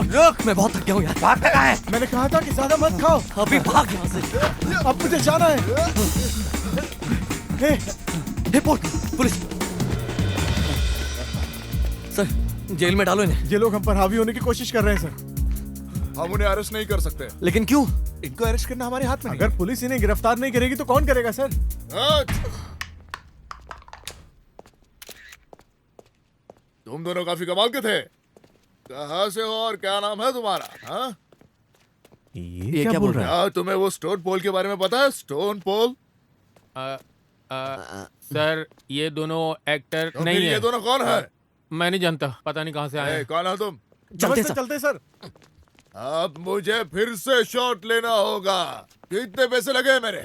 रुक, मैं बहुत थक गया हूँ यार। भागता कहाँ है? मैंने कहा था कि ज्यादा मत खाओ। अभी भाग यहाँ से। अब मुझे जाना है। पुलिस सर, जेल में डालो इन्हें। ये लोग हम पर हावी होने की कोशिश कर रहे हैं सर। हम उन्हें अरेस्ट नहीं कर सकते। लेकिन क्यों? इनको अरेस्ट करना हमारे हाथ में नहीं। अगर पुलिस इन्हें गिरफ्तार नहीं करेगी तो कौन करेगा सर? तुम दोनों काफी कमाल के थे। कहाँ से हो और क्या नाम है तुम्हारा? हाँ? ये क्या बोल रहा है? क्या तुम्हें वो स्टोन पोल के बारे में पता है? स्टोन पोल? सर ये दोनों एक्टर तो नहीं फिर है। ये दोनों कौन है? मैं नहीं जानता, पता नहीं कहाँ से आए। कौन हो तुम? चलते सर। अब मुझे फिर से शॉट लेना होगा। कितने पैसे लगे मेरे?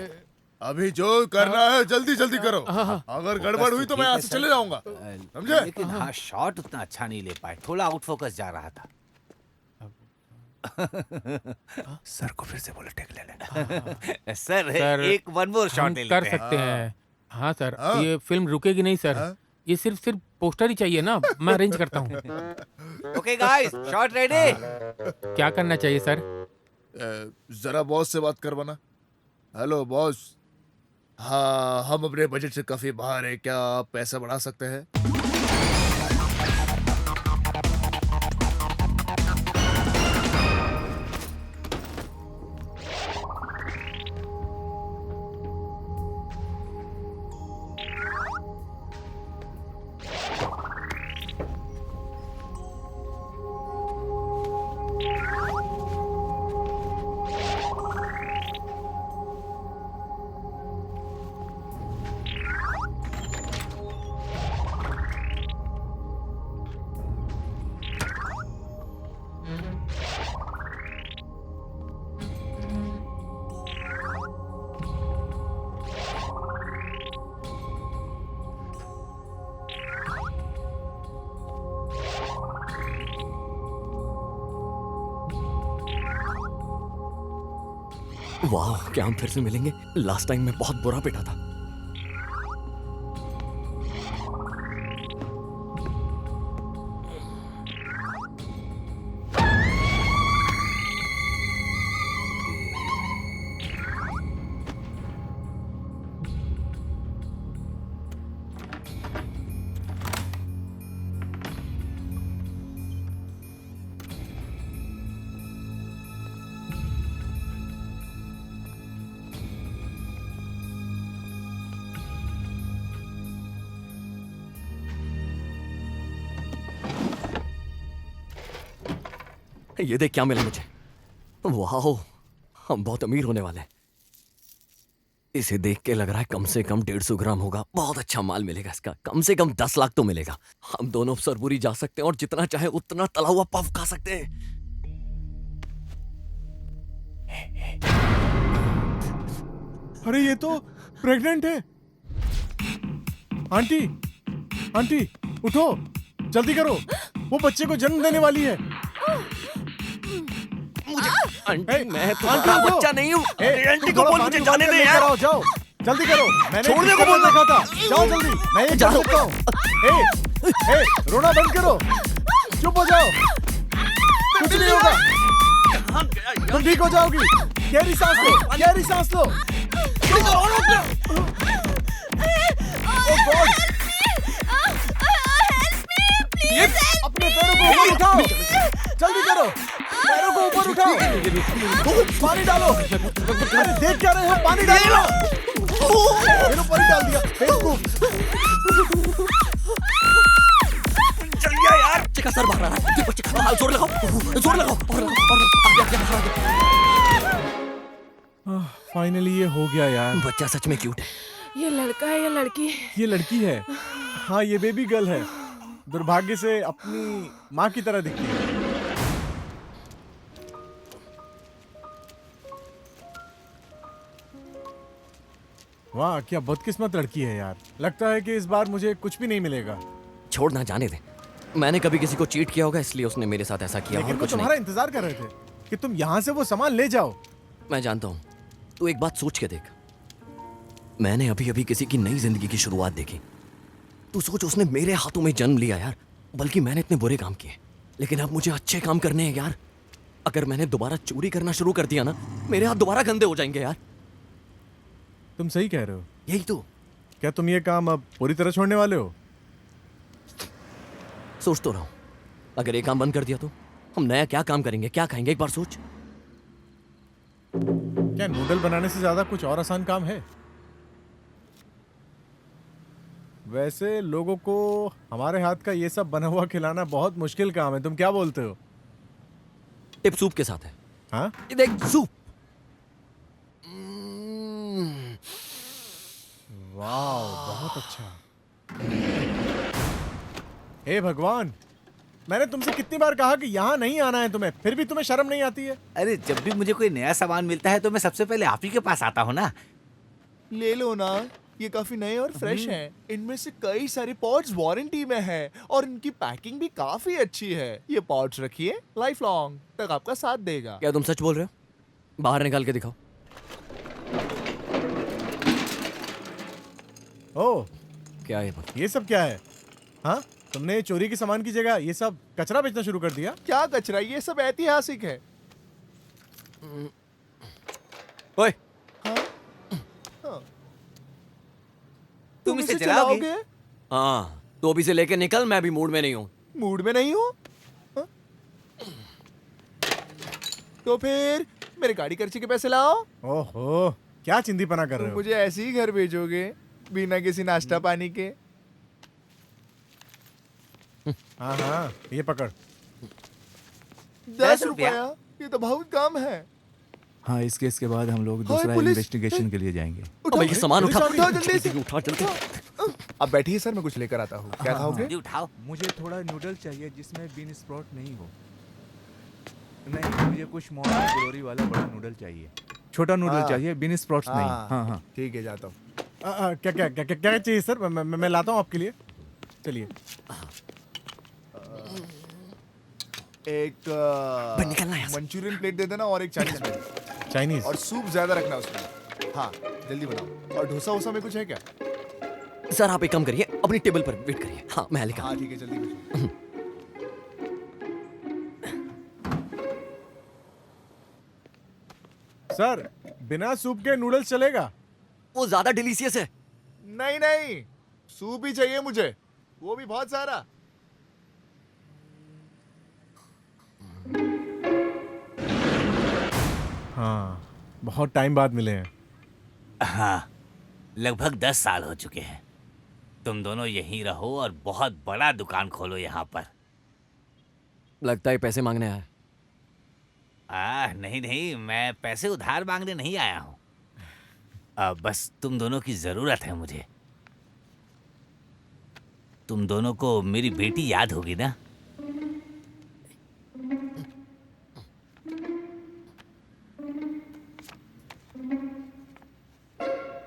अभी जो करना है जल्दी जल्दी करो। अगर गड़बड़ हुई तो मैं यहाँ से चले जाऊंगा, समझे? लेकिन हाँ, शॉट उतना अच्छा नहीं ले पाए, थोड़ा आउट फोकस जा रहा था। सर को फिर से बुलेट टेक ले लेना। सर एक वन मोर शॉट ले लेते कर सकते हैं। हाँ सर, ये फिल्म रुकेगी नहीं सर। ये सिर्फ पोस्टर ही चाहिए ना, मैं अरेंज करता हूँ। Okay guys, shot ready. क्या करना चाहिए सर? जरा बॉस से बात करवाना। Hello boss. हाँ, हम अपने बजट से काफी बाहर है, क्या आप पैसा बढ़ा सकते हैं? वाह, क्या हम फिर से मिलेंगे? लास्ट टाइम मैं बहुत बुरा पिटा था। ये देख क्या मिला मुझे। वाह, हम बहुत अमीर होने वाले हैं। इसे देख के लग रहा है कम से कम 150 ग्राम होगा। बहुत अच्छा माल मिलेगा इसका। कम से कम 10 लाख तो मिलेगा। हम दोनों सरबुरी जा सकते हैं और जितना चाहे उतना तला हुआ पफ खा सकते हैं। अरे ये तो प्रेग्नेंट है। आंटी, आंटी उठो, जल्दी करो, वो बच्चे को जन्म देने वाली है। आंटी, मैं तुम्हारा बच्चा नहीं हूँ। आंटी को बोल मुझे जाने दे यार। जाओ, जल्दी करो। मैंने छोड़ने को बोल देखा था। जाओ जल्दी, मैं ये जा सकता हूँ। रोना बंद करो, चुप हो जाओ, कुछ नहीं होगा, तुम ठीक हो जाओगी। गहरी सांस लो, गहरी सांस लो। अपने पैरों को ऊपर उठाओ, जल्दी करो, पैरों को ऊपर उठाओ, पानी डालो। अरे देख क्या रहे हो, पानी डालो। मेरे ऊपर ही डाल दिया, बेवकूफ। चल गया यार। चिका सर बाहर आ रहा है। जोर लगाओ, जोर लगाओ। फाइनली ये हो गया यार। बच्चा सच में क्यूट है। ये लड़का है या लड़की? ये लड़की है। हाँ, ये बेबी गर्ल है। दुर्भाग्य से अपनी माँ की तरह दिखती है। वाह क्या बदकिस्मत लड़की है यार। लगता है कि इस बार मुझे कुछ भी नहीं मिलेगा। छोड़ना, जाने दे। मैंने कभी किसी को चीट किया होगा इसलिए उसने मेरे साथ ऐसा किया, लेकिन और वो कुछ तुम्हारा इंतजार कर रहे थे कि तुम यहाँ से वो सामान ले जाओ। नहीं। मैं जानता हूँ। तू एक बात सोच के देख, मैंने अभी अभी किसी की नई जिंदगी की शुरुआत देखी। तू सोच, उसने मेरे हाथों में जन्म लिया यार, बल्कि मैंने इतने बुरे काम किए, लेकिन अब मुझे अच्छे काम करने हैं यार। अगर मैंने दोबारा चोरी करना शुरू कर दिया ना, मेरे हाथ दोबारा गंदे हो जाएंगे यार। तुम सही कह रहे हो। यही तो। क्या तुम ये काम अब पूरी तरह छोड़ने वाले हो? सोच तो रहा हूं, अगर ये काम बंद कर दिया तो हम नया क्या काम करेंगे, क्या खाएंगे, एक बार सोच। क्या नूडल बनाने से ज्यादा कुछ और आसान काम है? वैसे लोगों को हमारे हाथ का ये सब बना हुआ खिलाना बहुत मुश्किल काम है। तुम क्या बोलते हो? टिप सूप के साथ है। हाँ, ये देख, सूप। वाह बहुत अच्छा। हे भगवान, मैंने तुमसे कितनी बार कहा कि यहाँ नहीं आना है तुम्हें, फिर भी तुम्हें शर्म नहीं आती है? अरे जब भी मुझे कोई नया सामान मिलता है तो मैं सबसे पहले आप ही के पास आता हूँ ना। ले लो ना, ये काफी नए और फ्रेश हैं। इनमें से कई सारे पॉट्स वारंटी में हैं और इनकी पैकिंग भी काफी अच्छी है। ये पॉट्स रखिए, लाइफ लॉन्ग तक आपका साथ देगा। क्या तुम सच बोल रहे हो? बाहर निकाल के दिखाओ। ओह, क्या है बात? ये सब क्या है? हाँ, तुमने चोरी के सामान की जगह ये सब कचरा बेचना शुरू कर दिया? क्या कचरा, ये सब ऐतिहासिक है। ओए, तुम इसे चलाओगे? हाँ, तो अभी से लेके निकल, मैं अभी मूड में नहीं हूँ। मूड में नहीं हो? हाँ? तो फिर मेरे गाड़ी खर्चे के पैसे लाओ। ओहो, क्या चिंदीपना कर तुम रहे हो? मुझे ऐसे ही घर भेजोगे बिना किसी नाश्ता पानी के? हाँ हाँ, ये पकड़। 10 रुपया? ये तो बहुत कम है। हाँ, इस केस के बाद हम लोग हाय, दूसरा पुलिस! इन्वेस्टिगेशन के लिए जाएंगे। अबे ये सामान उठा, उठाओ जल्दी से। उठा जल्दी। अब बैठिए सर, मैं कुछ लेकर आता हूँ। क्या खाओगे? जल्दी उठाओ। मुझे थोड़ा नूडल चाहिए जिसमें बीन स्प्राउट नहीं हो। नहीं, मुझे कुछ मॉर्निंग ग्लोरी वाला बड़ा नूडल चाहिए। छोटा नूडल हाँ। चाहिए, बीन स्प्राउट्स नहीं। हाँ हाँ। ठीक है, जाता हूँ। क्या क्या क्या क्या चाहिए सर? मैं लाता हूँ आपके लिए। चलिए। एक निकलना है यहाँ से। मंचूरियन प्लेट दे देना और एक चाइनीज प्लेट, चाइनीज। और सूप ज्यादा रखना उसमें। हाँ, जल्दी बनाओ। और डोसा वोसा में कुछ है क्या? सर आप एक काम करिए, अपनी टेबल पर वेट करिए। हाँ, मैं लेकर हाँ ठीक है, जल्दी भेजो। सर, बिना सूप के नूडल्स चलेगा? वो ज्यादा डिलीशियस है। नहीं नहीं, सूप ही चाहिए मुझे, वो भी बहुत सारा। हाँ, बहुत टाइम बाद मिले हैं। हाँ, लगभग 10 साल हो चुके हैं। तुम दोनों यहीं रहो और बहुत बड़ा दुकान खोलो यहाँ पर। लगता है पैसे मांगने आया है। नहीं नहीं, मैं पैसे उधार मांगने नहीं आया हूँ। बस तुम दोनों की जरूरत है मुझे। तुम दोनों को मेरी बेटी याद होगी ना?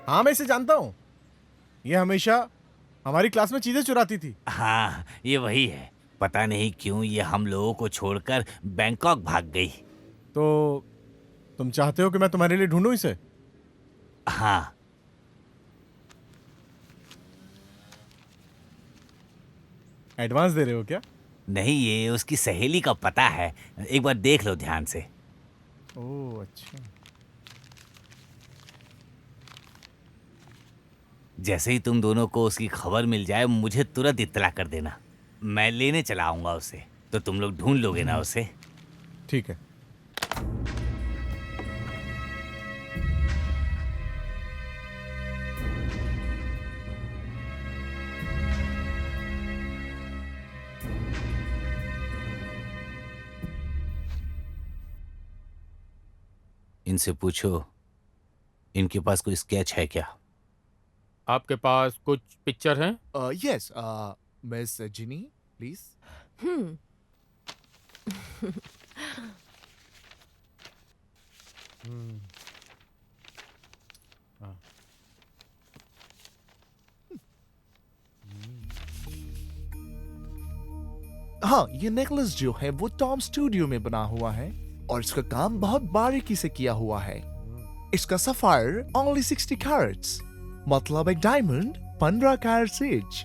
हाँ, मैं इसे जानता हूँ। ये हमेशा हमारी क्लास में चीजें चुराती थी। हाँ, ये वही है। पता नहीं क्यों ये हम लोगों को छोड़कर बैंकॉक भाग गई। तो तुम चाहते हो कि मैं तुम्हारे लिए ढूंढूं इसे? हाँ, एडवांस दे रहे हो क्या? नहीं, ये उसकी सहेली का पता है। एक बार देख लो ध्यान से। ओह अच्छा। जैसे ही तुम दोनों को उसकी खबर मिल जाए मुझे तुरंत इत्तला कर देना। मैं लेने चला आऊंगा उसे, तो तुम लोग ढूंढ लोगे ना उसे। ठीक है। इनसे पूछो, इनके पास कोई स्केच है क्या? आपके पास कुछ पिक्चर हैं? Yes, miss Jini please. हाँ, ये नेकलेस जो है वो टॉम स्टूडियो में बना हुआ है और इसका काम बहुत बारीकी से किया हुआ है। इसका सफायर ओनली 60 कैरेट्स, मतलब एक diamond 15 carats each.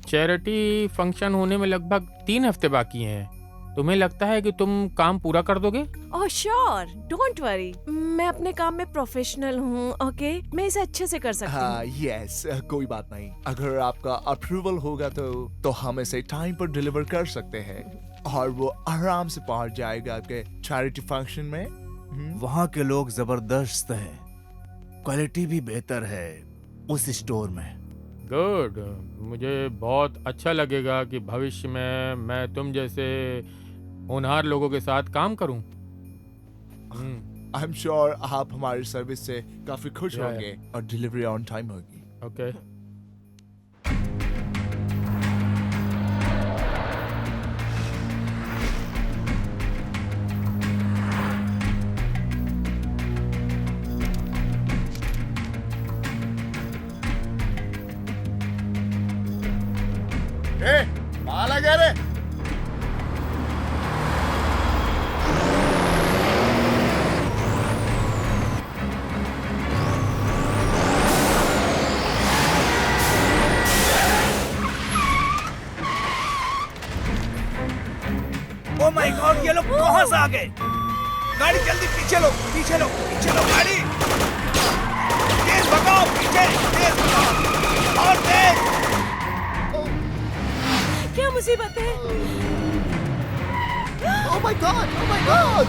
Charity function होने में लगभग 3 हफ्ते बाकी हैं। तुम्हें लगता है कि तुम काम पूरा कर दोगे? ओह श्योर, डोंट वरी, मैं अपने काम में प्रोफेशनल हूँ। ओके, मैं इसे अच्छे से कर सकती हूँ। हाँ, यस, कोई बात नहीं। अगर आपका अप्रूवल होगा तो हम इसे टाइम पर डिलीवर कर सकते हैं और वो आराम से पहुंच जाएगा आपके चैरिटी फंक्शन में। वहाँ के लोग जबरदस्त हैं, क्वालिटी भी बेहतर है उस स्टोर में। गुड, मुझे बहुत अच्छा लगेगा कि भविष्य में मैं तुम जैसे होनहार लोगों के साथ काम करूं। आई एम श्योर आप हमारी सर्विस से काफी खुश Yeah, होंगे और डिलीवरी ऑन टाइम होगी। ओके। कहाँ लगे रे? ओ माय गॉड, ये लोग कहाँ से आ गए? गाड़ी जल्दी पीछे लो, पीछे लो, पीछे लो गाड़ी। तेज भगाओ, पीछे तेज भगाओ और तेज। क्या मुसीबत है? Oh my God! Oh my God!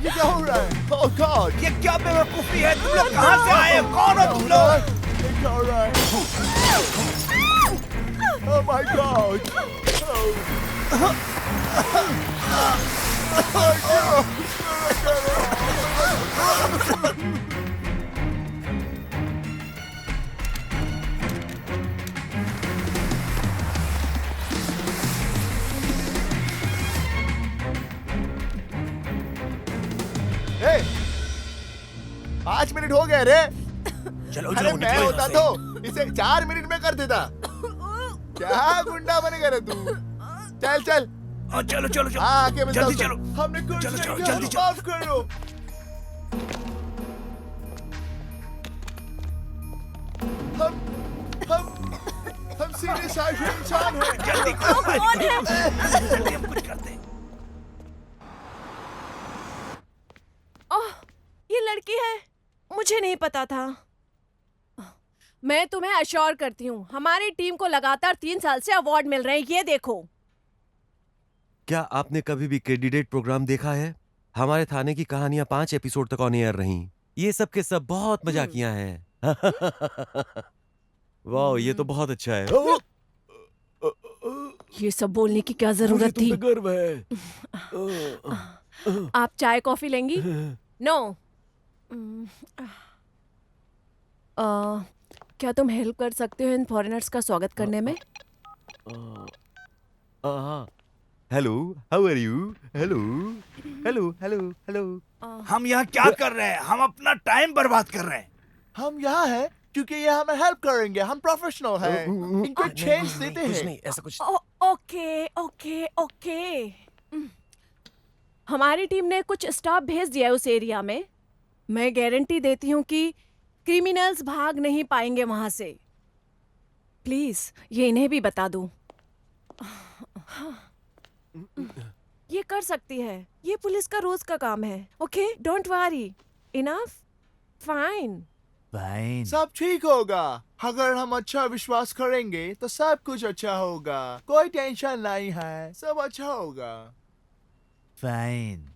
ये क्या हो रहा है? Oh God! ये क्या बेवकूफी है? तुम लोग कहाँ से आए? कौन हो तुम लोग? ये क्या हो रहा है? Oh my God! Hey! 5 minute हो गए रे। चलो अरे मैं होता तो इसे 4 मिनट में कर देता। क्या गुंडा बनेगा रे तू? चल चल। चलो चलो चलो। हाँ, आके मिलता जल्दी हूँ। चलो। हमने कुछ चलो, नहीं चलो, किया, जल्दी हमें चलो। माफ करो। हम सीधे साइड इंसान हैं। जल्दी करो, जल्दी हम कुछ करते हैं। ओह, ये लड़की है, मुझे नहीं पता था। मैं तुम्हें अश्योर करती हूँ, हमारी टीम को लगातार 3 साल से अवार्ड मिल रहे हैं। ये देखो। क्या आपने कभी भी कैंडिडेट प्रोग्राम देखा है? हमारे थाने की कहानियां 5 एपिसोड तक ऑन एयर रहीं। ये सब के सब बहुत मजाकियां हैं। वाह, ये तो बहुत अच्छा है। ये सब बोलने की क्या जरूरत थी? गर्व है। आप चाय कॉफी लेंगी? नो। क्या तुम हेल्प कर सकते हो इन फॉरेनर्स का स्वागत करने में? Hello, how are you? Hello hello hello hello. हम यहाँ क्या कर रहे हैं? हम अपना टाइम बर्बाद कर रहे हैं। हम यहाँ हैं क्योंकि ये हमें हेल्प करेंगे। हम प्रोफेशनल हैं। इनको चेंज देते कुछ हैं। नहीं, ऐसा कुछ। Okay okay okay. हमारी टीम ने कुछ स्टाफ भेज दिया है उस एरिया में। मैं गारंटी देती हूँ कि क्रिमिनल्स भाग नहीं पाएंगे वहां से। प्लीज ये इन्हें भी बता दो। ये कर सकती है, ये पुलिस का रोज का काम है। Okay, don't worry. Enough? Fine. Fine. सब ठीक होगा। अगर हम अच्छा विश्वास करेंगे तो सब कुछ अच्छा होगा। कोई टेंशन नहीं है, सब अच्छा होगा। फाइन।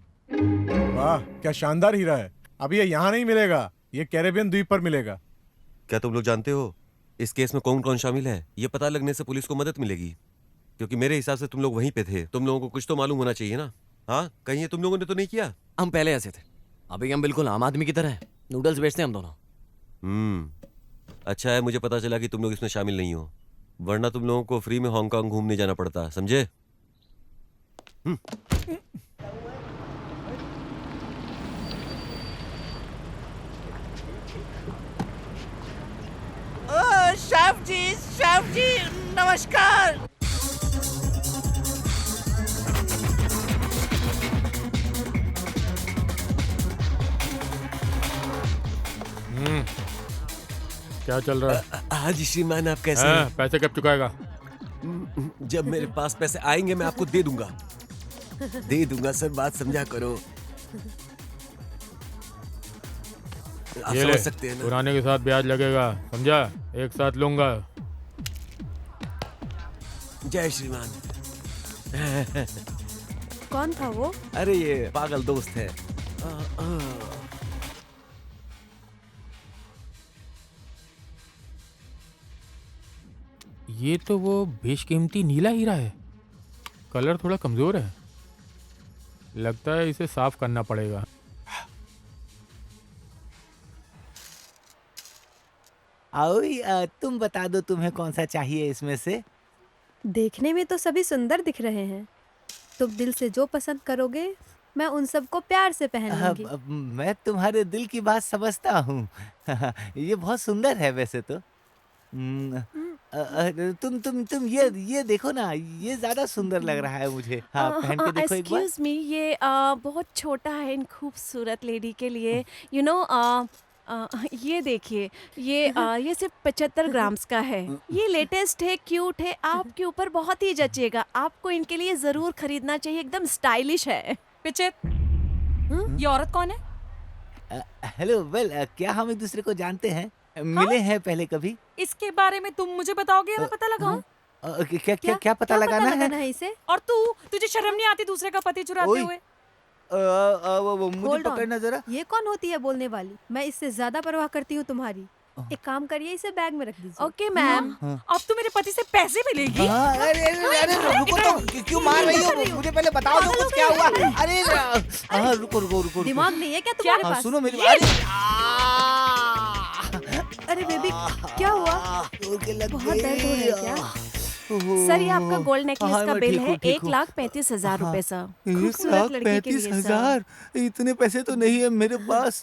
वाह, क्या शानदार हीरा है। अब ये यहाँ नहीं मिलेगा, ये कैरेबियन द्वीप पर मिलेगा। क्या तुम लोग जानते हो इस केस में कौन कौन शामिल है? ये पता लगने से पुलिस को मदद मिलेगी, क्योंकि मेरे हिसाब से तुम लोग वहीं पे थे। तुम लोगों को कुछ तो मालूम होना चाहिए ना? हाँ, कहीं ये तुम लोगों ने तो नहीं किया? हम पहले ऐसे थे, अभी हम बिल्कुल आम आदमी की तरह हैं। नूडल्स बेचते हैं हम दोनों। अच्छा है मुझे पता चला कि तुम लोग इसमें शामिल नहीं हो, वरना तुम लोगों को फ्री में हांगकांग घूमने जाना पड़ता, समझे? शेफ जी नमस्कार। क्या चल रहा है? हाँ जी श्रीमान, आप कैसे हाँ, हैं? पैसे कब चुकाएगा? जब मेरे पास पैसे आएंगे मैं आपको दे दूंगा। दे दूंगा सर, बात समझा करो। आप ये ले, समझ सकते हैं ना? पुराने के साथ ब्याज लगेगा, समझा? एक साथ लूंगा। जय श्रीमान। कौन था वो? अरे ये पागल दोस्त है। ये तो वो बेशकीमती नीला हीरा है। कलर थोड़ा कमजोर है, लगता है इसे साफ करना पड़ेगा। आओ तुम बता दो तुम्हें कौन सा चाहिए इसमें से। देखने में तो सभी सुंदर दिख रहे हैं। तुम दिल से जो पसंद करोगे मैं उन सबको प्यार से पहन लूंगी। अब मैं तुम्हारे दिल की बात समझता हूँ। ये बहुत सुंदर है वैसे तो। तुम ये देखो ना, ये ज्यादा सुंदर लग रहा है मुझे। हाँ पहन के देखो एक बार। एक्सक्यूज मी, ये बहुत छोटा है इन खूबसूरत लेडी के लिए। यू नो ये देखिए, ये सिर्फ 75 ग्राम्स का है। ये लेटेस्ट है, क्यूट है, आपके ऊपर बहुत ही जचेगा। आपको इनके लिए जरूर खरीदना चाहिए, एकदम स्टाइलिश है। पिचित, ये औरत कौन है? हेलो, वेल क्या हम एक दूसरे को जानते हैं? मिले हैं पहले कभी? इसके बारे में तुम मुझे बताओगे या मैं पता लगाऊं? क्या पता लगाना है? इसे? और तुझे शर्म नहीं आती दूसरे का पति चुराते ओए, हुए? मुझे Hold on. पकड़ना जरा। ये कौन होती है बोलने वाली? मैं इससे ज्यादा परवाह करती हूँ तुम्हारी। एक काम करिए, इसे बैग में रख दीजिए। Okay ma'am. अब तू मेरे पति से पैसे मिलेगी? अरे रुको तो, क्यों मार रही हो? मुझे पहले बताओ तो कुछ क्या हुआ। अरे रुको। दिमाग नहीं है क्या तुम्हारे पास? सुनो मेरी अरे बेबी, क्या हुआ? बहुत दर्द हो रहा है क्या? सर, ये आपका गोल्ड नेकलेस हाँ, का मैं बिल ठीक है, हूँ, ठीक हूँ। 1,35,000 रुपए सर। खूबसूरत लड़की के लिए सर। 1,35,000? इतने पैसे तो नहीं है मेरे पास।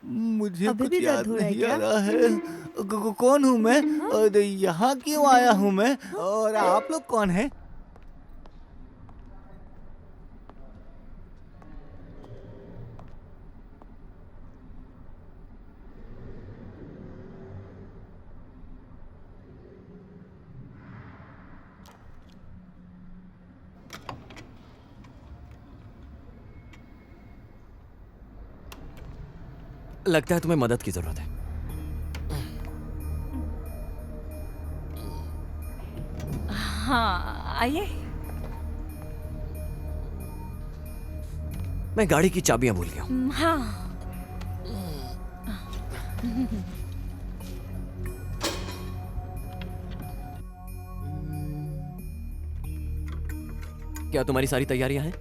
मुझे अभी कुछ भी याद दर्द हो रहा है नहीं आ क्या? रहा है। कौन हूँ मैं और यहाँ क्यों आया हूँ मैं, और आप लोग कौन हैं? लगता है तुम्हें मदद की जरूरत है। हाँ आइए। मैं गाड़ी की चाबियां भूल गया हूं। हाँ क्या तुम्हारी सारी तैयारियां हैं?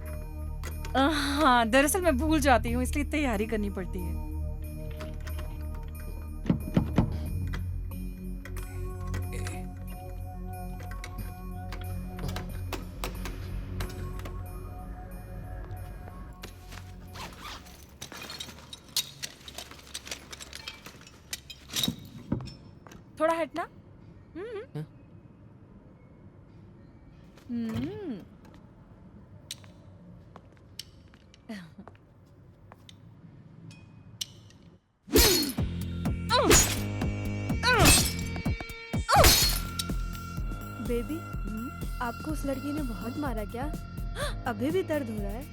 हाँ, दरअसल मैं भूल जाती हूँ, इसलिए तैयारी करनी पड़ती है। थोड़ा हटना। बेबी, आपको उस लड़की ने बहुत मारा क्या? अभी भी दर्द हो रहा है?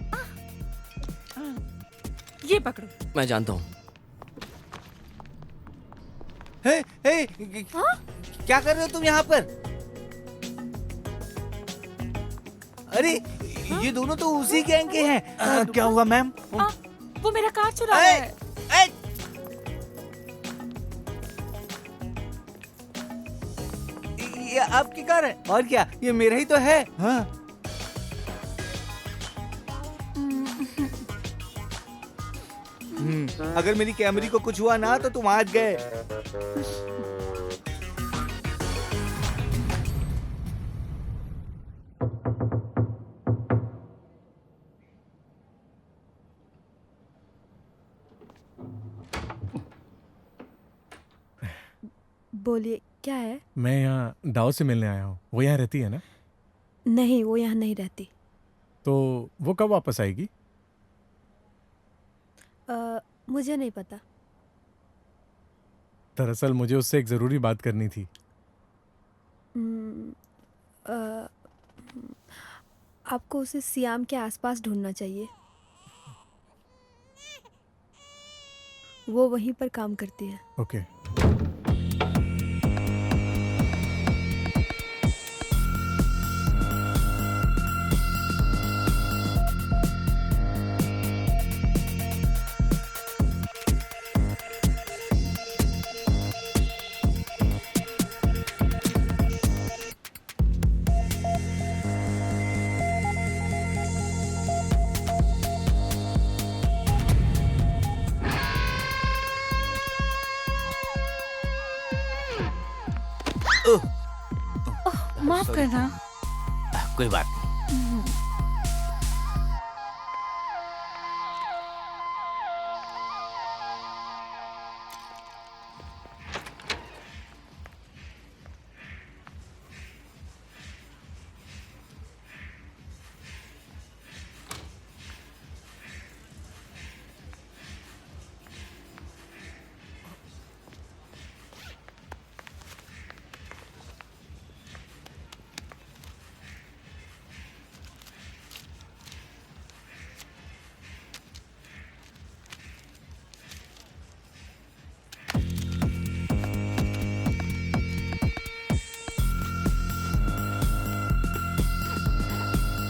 ये पकड़ो। मैं जानता हूं। हे, क्या कर रहे हो तुम यहाँ पर? अरे ये दोनों तो उसी गैंग के हैं। क्या हुआ मैम? वो मेरा कार चुरा रहा है। ये आपकी कार है? और क्या, ये मेरा ही तो है। हाँ। अगर मेरी कैमरी को कुछ हुआ ना तो तुम आज गए। बोलिए, क्या है? मैं यहाँ दाऊ से मिलने आया हूँ। वो यहाँ रहती है ना? नहीं, वो यहाँ नहीं रहती। तो वो कब वापस आएगी? मुझे नहीं पता। दरअसल मुझे उससे एक ज़रूरी बात करनी थी। आपको उसे सियाम के आसपास ढूंढना चाहिए। वो वहीं पर काम करती है। ओके। माफ करना। कोई बात नहीं।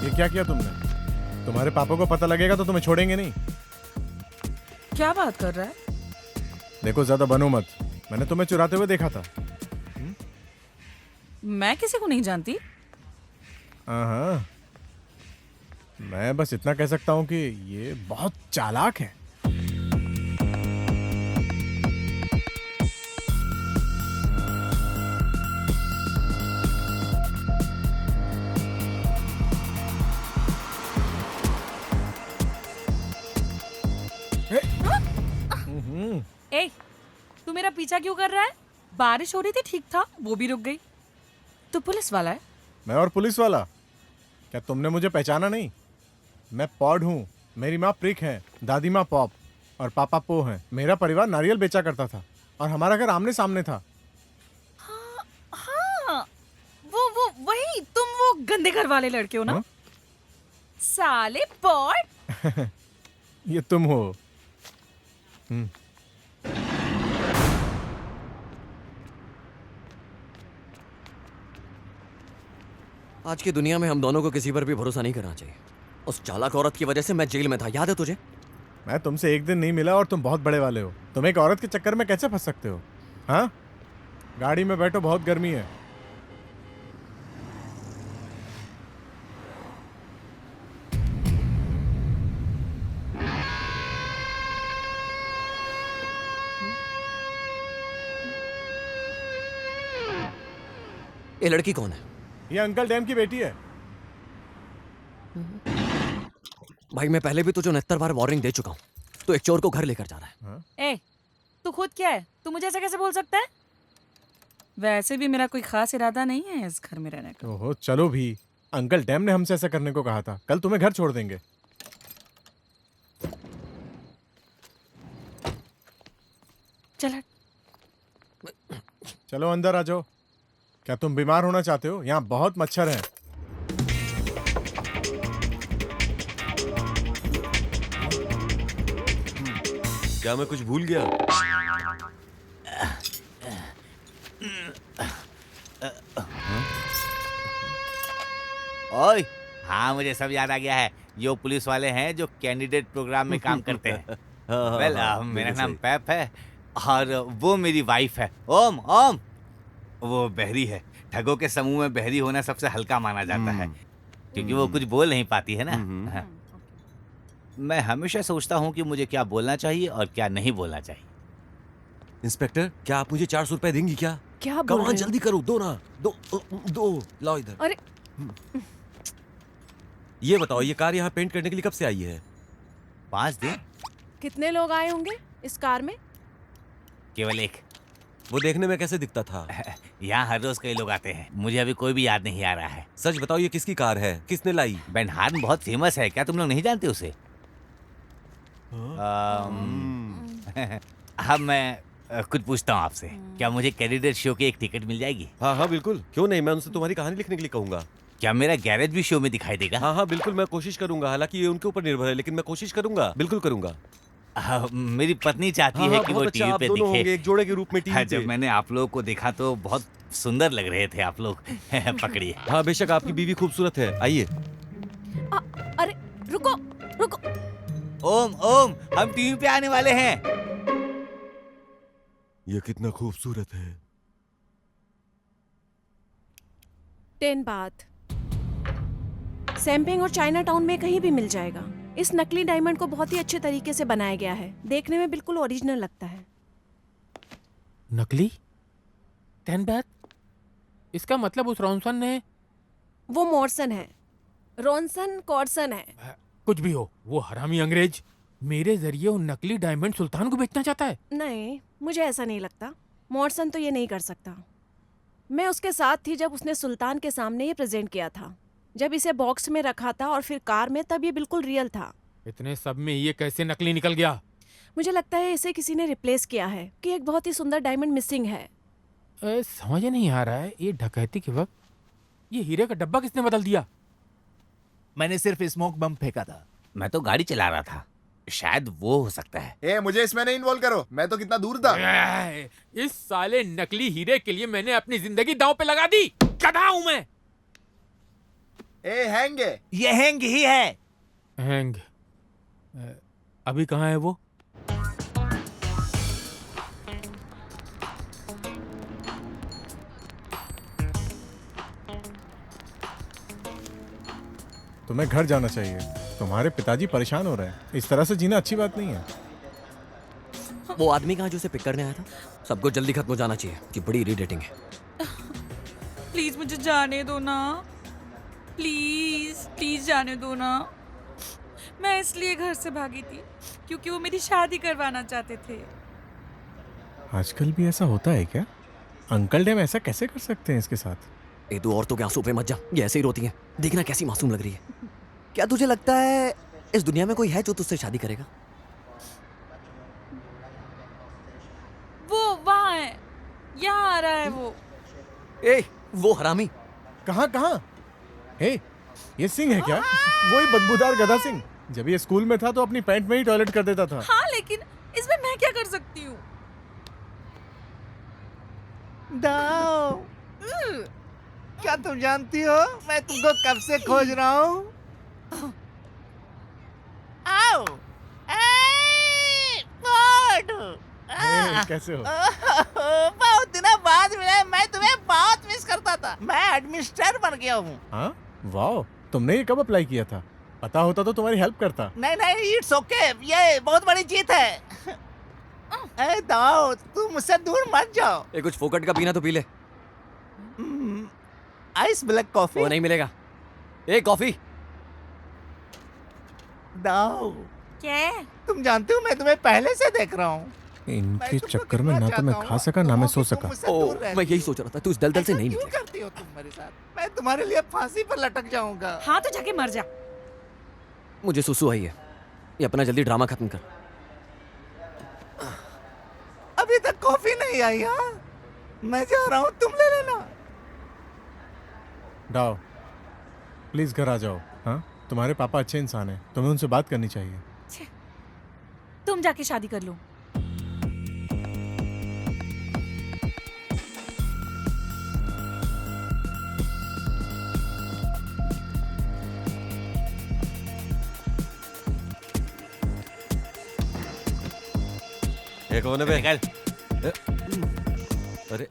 ये क्या किया तुमने? तुम्हारे पापा को पता लगेगा तो तुम्हें छोड़ेंगे नहीं। क्या बात कर रहा है? देखो ज्यादा बनो मत। मैंने तुम्हें चुराते हुए देखा था। मैं किसी को नहीं जानती। हाँ, मैं बस इतना कह सकता हूँ कि ये बहुत चालाक है। ए, तू मेरा पीछा क्यों कर रहा है? बारिश हो रही थी, ठीक था, वो भी रुक गई। तू पुलिस वाला है? मैं और पुलिस वाला? क्या तुमने मुझे पहचाना नहीं? मैं पॉड हूँ। मेरी माँ प्रिक है, दादी माँ पॉप और पापा पो हैं। मेरा परिवार नारियल बेचा करता था और हमारा घर आमने सामने था। हाँ, वो वही तुम वो गंदे घर वाले लड़के हो ना? हाँ? साले पॉड। ये तुम हो। आज की दुनिया में हम दोनों को किसी पर भी भरोसा नहीं करना चाहिए। उस चालाक औरत की वजह से मैं जेल में था, याद है तुझे? मैं तुमसे एक दिन नहीं मिला और तुम बहुत बड़े वाले हो। तुम एक औरत के चक्कर में कैसे फंस सकते हो? हाँ, गाड़ी में बैठो, बहुत गर्मी है। ये लड़की कौन है? ये अंकल डैम की बेटी है। भाई मैं पहले भी तुझे 69 बार वार्निंग दे चुका हूँ। तो एक चोर को घर लेकर जा रहा है। ए, तू खुद क्या है? तू मुझे ऐसा कैसे बोल सकता है? वैसे भी मेरा कोई खास इरादा नहीं है इस घर में रहने का। ओहो, चलो भी। अंकल डैम ने हमसे ऐसा करने को कहा था। कल तुम्हें घर छोड़ देंगे। चल, चलो अंदर आ जाओ। क्या तुम बीमार होना चाहते हो? यहाँ बहुत मच्छर हैं। क्या मैं कुछ भूल गया? ओए, हाँ मुझे सब याद आ गया है। ये पुलिस वाले हैं जो कैंडिडेट प्रोग्राम में काम करते हैं। वेल, मेरा नाम पैप है और वो मेरी वाइफ है ओम। ओम वो बहरी है। ठगों के समूह में बहरी होना सबसे हल्का माना जाता है क्योंकि वो कुछ बोल नहीं पाती है ना। हाँ। मैं हमेशा सोचता हूँ कि मुझे क्या बोलना चाहिए और क्या नहीं बोलना चाहिए। इंस्पेक्टर, क्या आप मुझे 400 रुपए देंगी क्या? क्या बोल रहे हो? जल्दी करो, दो ना। दो लाओ इधर। अरे ये बताओ, ये कार यहाँ पेंट करने के लिए कब से आई है? 5 दिन। कितने लोग आए होंगे इस कार में? केवल एक। वो देखने में कैसे दिखता था? यहाँ हर रोज कई लोग आते हैं, मुझे अभी कोई भी याद नहीं आ रहा है। सच बताओ, ये किसकी कार है? किसने लाई? बेन हार्न बहुत फेमस है, क्या तुम लोग नहीं जानते उसे? अब मैं कुछ पूछता हूँ आपसे, क्या मुझे कैंडिडेट शो की एक टिकट मिल जाएगी? हाँ हाँ बिल्कुल, क्यों नहीं, मैं उनसे तुम्हारी कहानी लिखने के लिए कहूंगा। क्या मेरा गैरेज भी शो में दिखाई देगा? हाँ हाँ बिल्कुल, मैं कोशिश करूंगा। हालांकि ये उनके ऊपर निर्भर है, लेकिन मैं कोशिश करूंगा, बिल्कुल करूंगा। मेरी पत्नी चाहती हाँ, है हाँ, कि बहुत वो अच्छा, टीवी आप पे दोनों होंगे दिखे। एक जोड़े के रूप में टीवी जब पे। मैंने आप लोगों को देखा तो बहुत सुंदर लग रहे थे आप लोग। पकड़िए। हाँ बेशक, आपकी बीवी खूबसूरत है। आइए। अरे रुको रुको। ओम ओम, हम टीवी पे आने वाले हैं। ये कितना खूबसूरत है। 10 बात। सैमपिंग और चाइना टाउन में कहीं भी मिल जाएगा। इस नकली डायमंड को बहुत ही अच्छे तरीके से बनाया गया है, देखने में बिल्कुल ओरिजिनल लगता है। नकली 10 बात? इसका मतलब उस रॉनसन ने... वो मॉर्सन है, रॉनसन कॉर्सन है। कुछ भी हो, वो हरामी अंग्रेज मेरे जरिए वो नकली डायमंड सुल्तान को बेचना चाहता है। नहीं, मुझे ऐसा नहीं लगता। मॉर्सन तो ये नहीं कर सकता। मैं उसके साथ थी जब उसने सुल्तान के सामने ये प्रेजेंट किया था, जब इसे बॉक्स में रखा था और फिर कार में, तब ये बिल्कुल रियल था। इतने सब में ये कैसे नकली निकल गया? मुझे लगता है इसे किसी ने रिप्लेस किया है कि एक बहुत ही सुंदर डायमंड मिसिंग है। समझ नहीं आ रहा है, ये डकैती के वक्त ये हीरे का डब्बा किसने बदल दिया? मैंने सिर्फ स्मोक बम फेंका था। मैं तो गाड़ी चला रहा था, शायद वो हो सकता है। मुझे इसमें नहीं इन्वॉल्व करो, मैं तो कितना दूर था। इस साले नकली हीरे के लिए मैंने अपनी जिंदगी दांव पे लगा दी। गधा हूं मैं। हैंग है। ये हैंग ही है। हैंग? अभी कहाँ है वो? तुम्हें घर जाना चाहिए, तुम्हारे पिताजी परेशान हो रहे हैं। इस तरह से जीना अच्छी बात नहीं है। वो आदमी कहाँ जो उसे पिक करने आया था? सबको जल्दी खत्म हो जाना चाहिए कि बड़ी इरिटेटिंग है। प्लीज मुझे जाने दो ना, प्लीज प्लीज जाने दो ना। मैं इसलिए घर से भागी थी क्योंकि वो मेरी शादी करवाना चाहते थे। आजकल भी ऐसा होता है क्या? अंकल डैम ऐसा कैसे कर सकते हैं इसके साथ? ए तू औरतों के आंसू पे मत जा, ये ऐसे ही रोती हैं। देखना कैसी मासूम लग रही है। क्या तुझे लगता है इस दुनिया में कोई है जो तुझसे शादी करेगा? वो वहाँ है, यहाँ आ रहा है वो। ए वो हरामी। कहाँ कहाँ? हे, ये सिंह है क्या? वही बदबूदार गधा सिंह। जब ये स्कूल में था तो अपनी पैंट में ही टॉयलेट कर देता था। हाँ, लेकिन इसमें मैं क्या कर सकती हूँ? दाओ, क्या तुम जानती हो मैं तुमको कब से खोज रहा हूँ? आओ, कैसे हो? बहुत दिनों बाद मिले, मैं तुम्हें बहुत मिस करता था। मैं एडमिनिस्ट्रेटर बन गया हूँ। हाँ, वाह, तुमने ये कब अप्लाई किया था? पता होता तो तुम्हारी हेल्प करता। नहीं नहीं, इट्स ओके, ये बहुत बड़ी जीत है। दाओ, तुम मुझसे दूर मत जाओ। ए कुछ फोकट का पीना तो पी ले। Ice black coffee. वो नहीं मिलेगा। ए कॉफी। दाओ, क्या? तुम जानते हो मैं तुम्हें पहले से देख रहा हूँ। इनके चक्कर में ना तो मैं खा सका ना मैं सो सका। ओ, मैं यही सोच रहा था, तू इस दलदल से नहीं क्यों निकलेगा। करती हो तुम मेरे साथ? मैं तुम्हारे लिए फांसी पर लटक जाऊंगा। हाँ तो जाके मर जा। मुझे सुसु आई है। ये अपना जल्दी ड्रामा खत्म कर। अभी तक कॉफी नहीं आई। हाँ, मैं जा रहा हूँ, तुम ले लेना। डाओ, प्लीज घर आ जाओ। हाँ, तुम्हारे पापा अच्छे इंसान हैं, तुम्हें उनसे बात करनी चाहिए। तुम जाके शादी कर लो। ये कौन है बे? निकल। अरे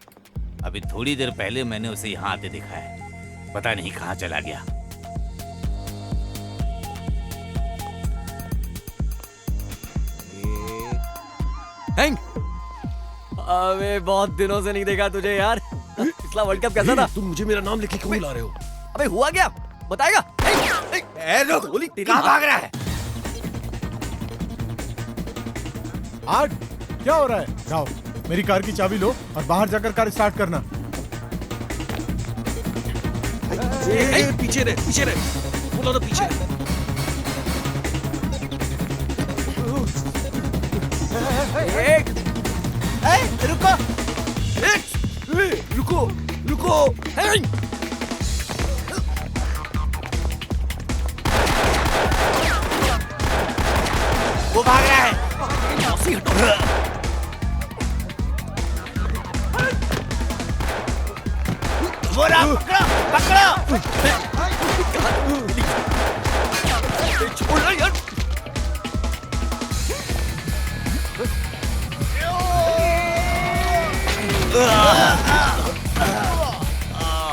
अभी थोड़ी देर पहले मैंने उसे यहाँ आते देखा है, पता नहीं कहाँ चला गया। हैंग, अबे बहुत दिनों से नहीं देखा तुझे यार। पिछला वर्ल्ड कप कैसा था? तुम मुझे मेरा नाम लिख के क्यों ला रहे हो? अबे हुआ क्या? बताएगा? कहाँ भाग रहा है? आग, क्या हो रहा है? जाओ, मेरी कार की चाबी लो और बाहर जाकर कार स्टार्ट करना। पीछे रहे बोलो तो पीछे रुको। वो भाग रहा है। वो रहा, पकड़ो।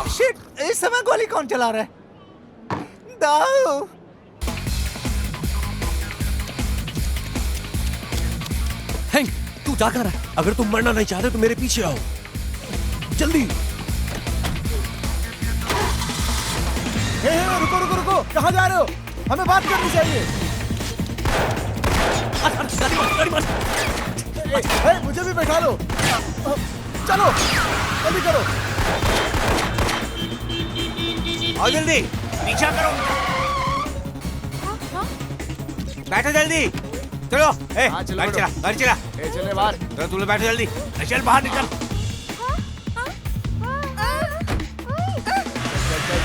शिट, इस समय गोली कौन चला रहा है? दाऊ। हैंक, तू जा कर रहा है? अगर तुम मरना नहीं चाहते तो मेरे पीछे आओ जल्दी। रुको, कहाँ जा रहे हो? हमें बात करनी चाहिए। मुझे भी बैठा लो। चलो जल्दी करो। आओ जल्दी, पीछा करो। बैठो जल्दी, चलो। गाड़ी चला। चले बाहर। चलो तुम लोग बैठो जल्दी। चल बाहर निकल।